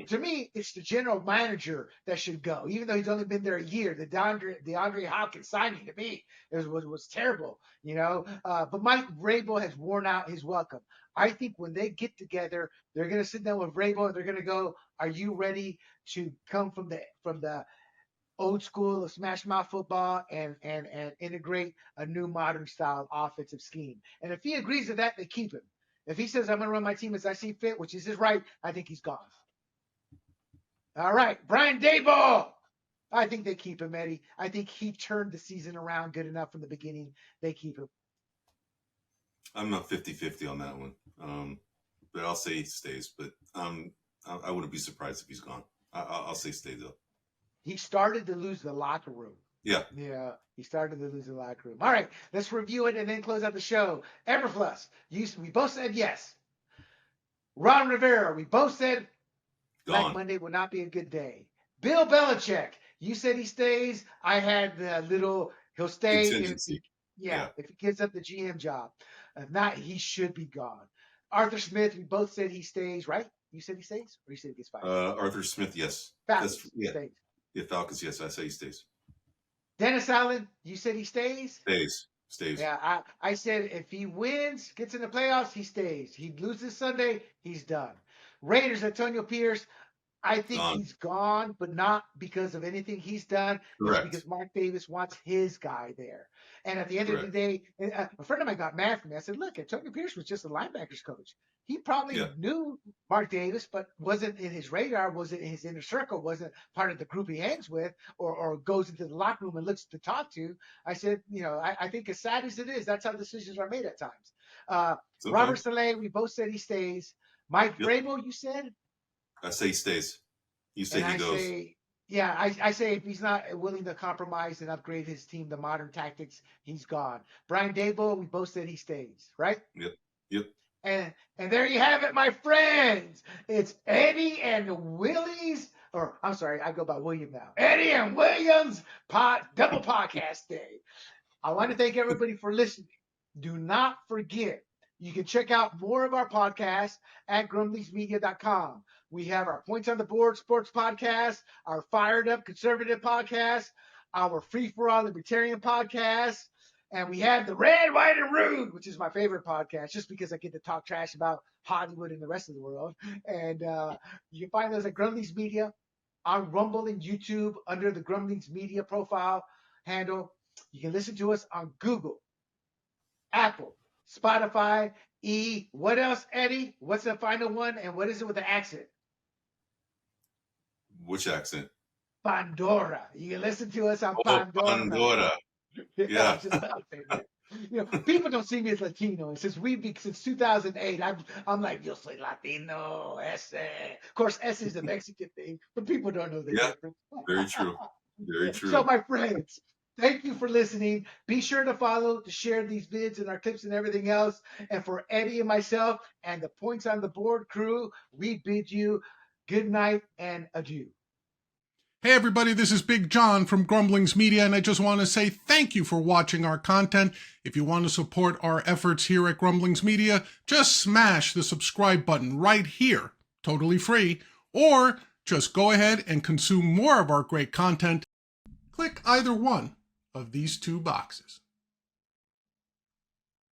to me, it's the general manager that should go, even though he's only been there a year. The DeAndre Hopkins signing to me was terrible, But Mike Vrabel has worn out his welcome. I think when they get together, they're going to sit down with Vrabel and they're going to go, "Are you ready to come from the old school of smash mouth football and integrate a new modern style offensive scheme?" And if he agrees to that, they keep him. If he says, "I'm going to run my team as I see fit," which is his right, I think he's gone. All right, Brian Daboll. I think they keep him, Eddie. I think he turned the season around good enough from the beginning. They keep him. I'm not 50-50 on that one. But I'll say he stays. But I wouldn't be surprised if he's gone. I'll say stay though. He started to lose the locker room. Yeah. Yeah, he started to lose the locker room. All right, let's review it and then close out the show. Everfluss, we both said yes. Ron Rivera, we both said Black Monday will not be a good day. Bill Belichick, you said he stays. I had the little, he'll stay. If he gives up the GM job. If not, he should be gone. Arthur Smith, we both said he stays, right? You said he stays? Or you said he gets fired? Arthur Smith, yes. Falcons, stays. Yeah, Falcons, yes. I say he stays. Dennis Allen, you said he stays? Stays. Yeah, I said if he wins, gets in the playoffs, he stays. He loses Sunday, he's done. Raiders, Antonio Pierce, I think Gone. he's gone, but not because of anything he's done. It's Correct. because Mark Davis wants his guy there. And at the end of the Correct. day, a friend of mine got mad at me. I said, look, Antonio Pierce was just a linebackers coach. He probably Yeah. knew Mark Davis, but wasn't in his radar, wasn't in his inner circle, wasn't part of the group he hangs with or goes into the locker room and looks to talk to. I said, I think as sad as it is, that's how decisions are made at times. Robert Sometimes. Saleh, we both said he stays. Mike Yep. Vrabel, you said? I say he stays. You say And he I goes. say, yeah, I say if he's not willing to compromise and upgrade his team to modern tactics, he's gone. Brian Dable, we both said he stays, right? Yep. Yep. And there you have it, my friends. It's Eddie and Willie's, or I'm sorry, I go by William now. Eddie and Williams double podcast day. I want to thank everybody for listening. Do not forget, you can check out more of our podcasts at grumblingsmedia.com. We have our Points on the Board sports podcast, our Fired Up Conservative podcast, our Free for All Libertarian podcast, and we have the Red, White, and Rude, which is my favorite podcast, just because I get to talk trash about Hollywood and the rest of the world. And you can find those at Grumblings Media on Rumble and YouTube under the Grumblings Media profile handle. You can listen to us on Google, Apple, Spotify, what else, Eddie? What's the final one? And what is it with the accent? Which accent? Pandora. You can listen to us on Oh, Pandora. Pandora. Yeah. People don't see me as Latino. And since 2008, I'm like, yo soy Latino, ese. Of course, ese is the Mexican thing, but people don't know the difference. Very true. Very true. So, my friends, thank you for listening. Be sure to follow, to share these vids and our clips and everything else. And for Eddie and myself and the Points on the Board crew, we bid you good night and adieu. Hey everybody, this is Big John from Grumblings Media, and I just want to say thank you for watching our content. If you want to support our efforts here at Grumblings Media, just smash the subscribe button right here, totally free, or just go ahead and consume more of our great content. Click either one of these two boxes.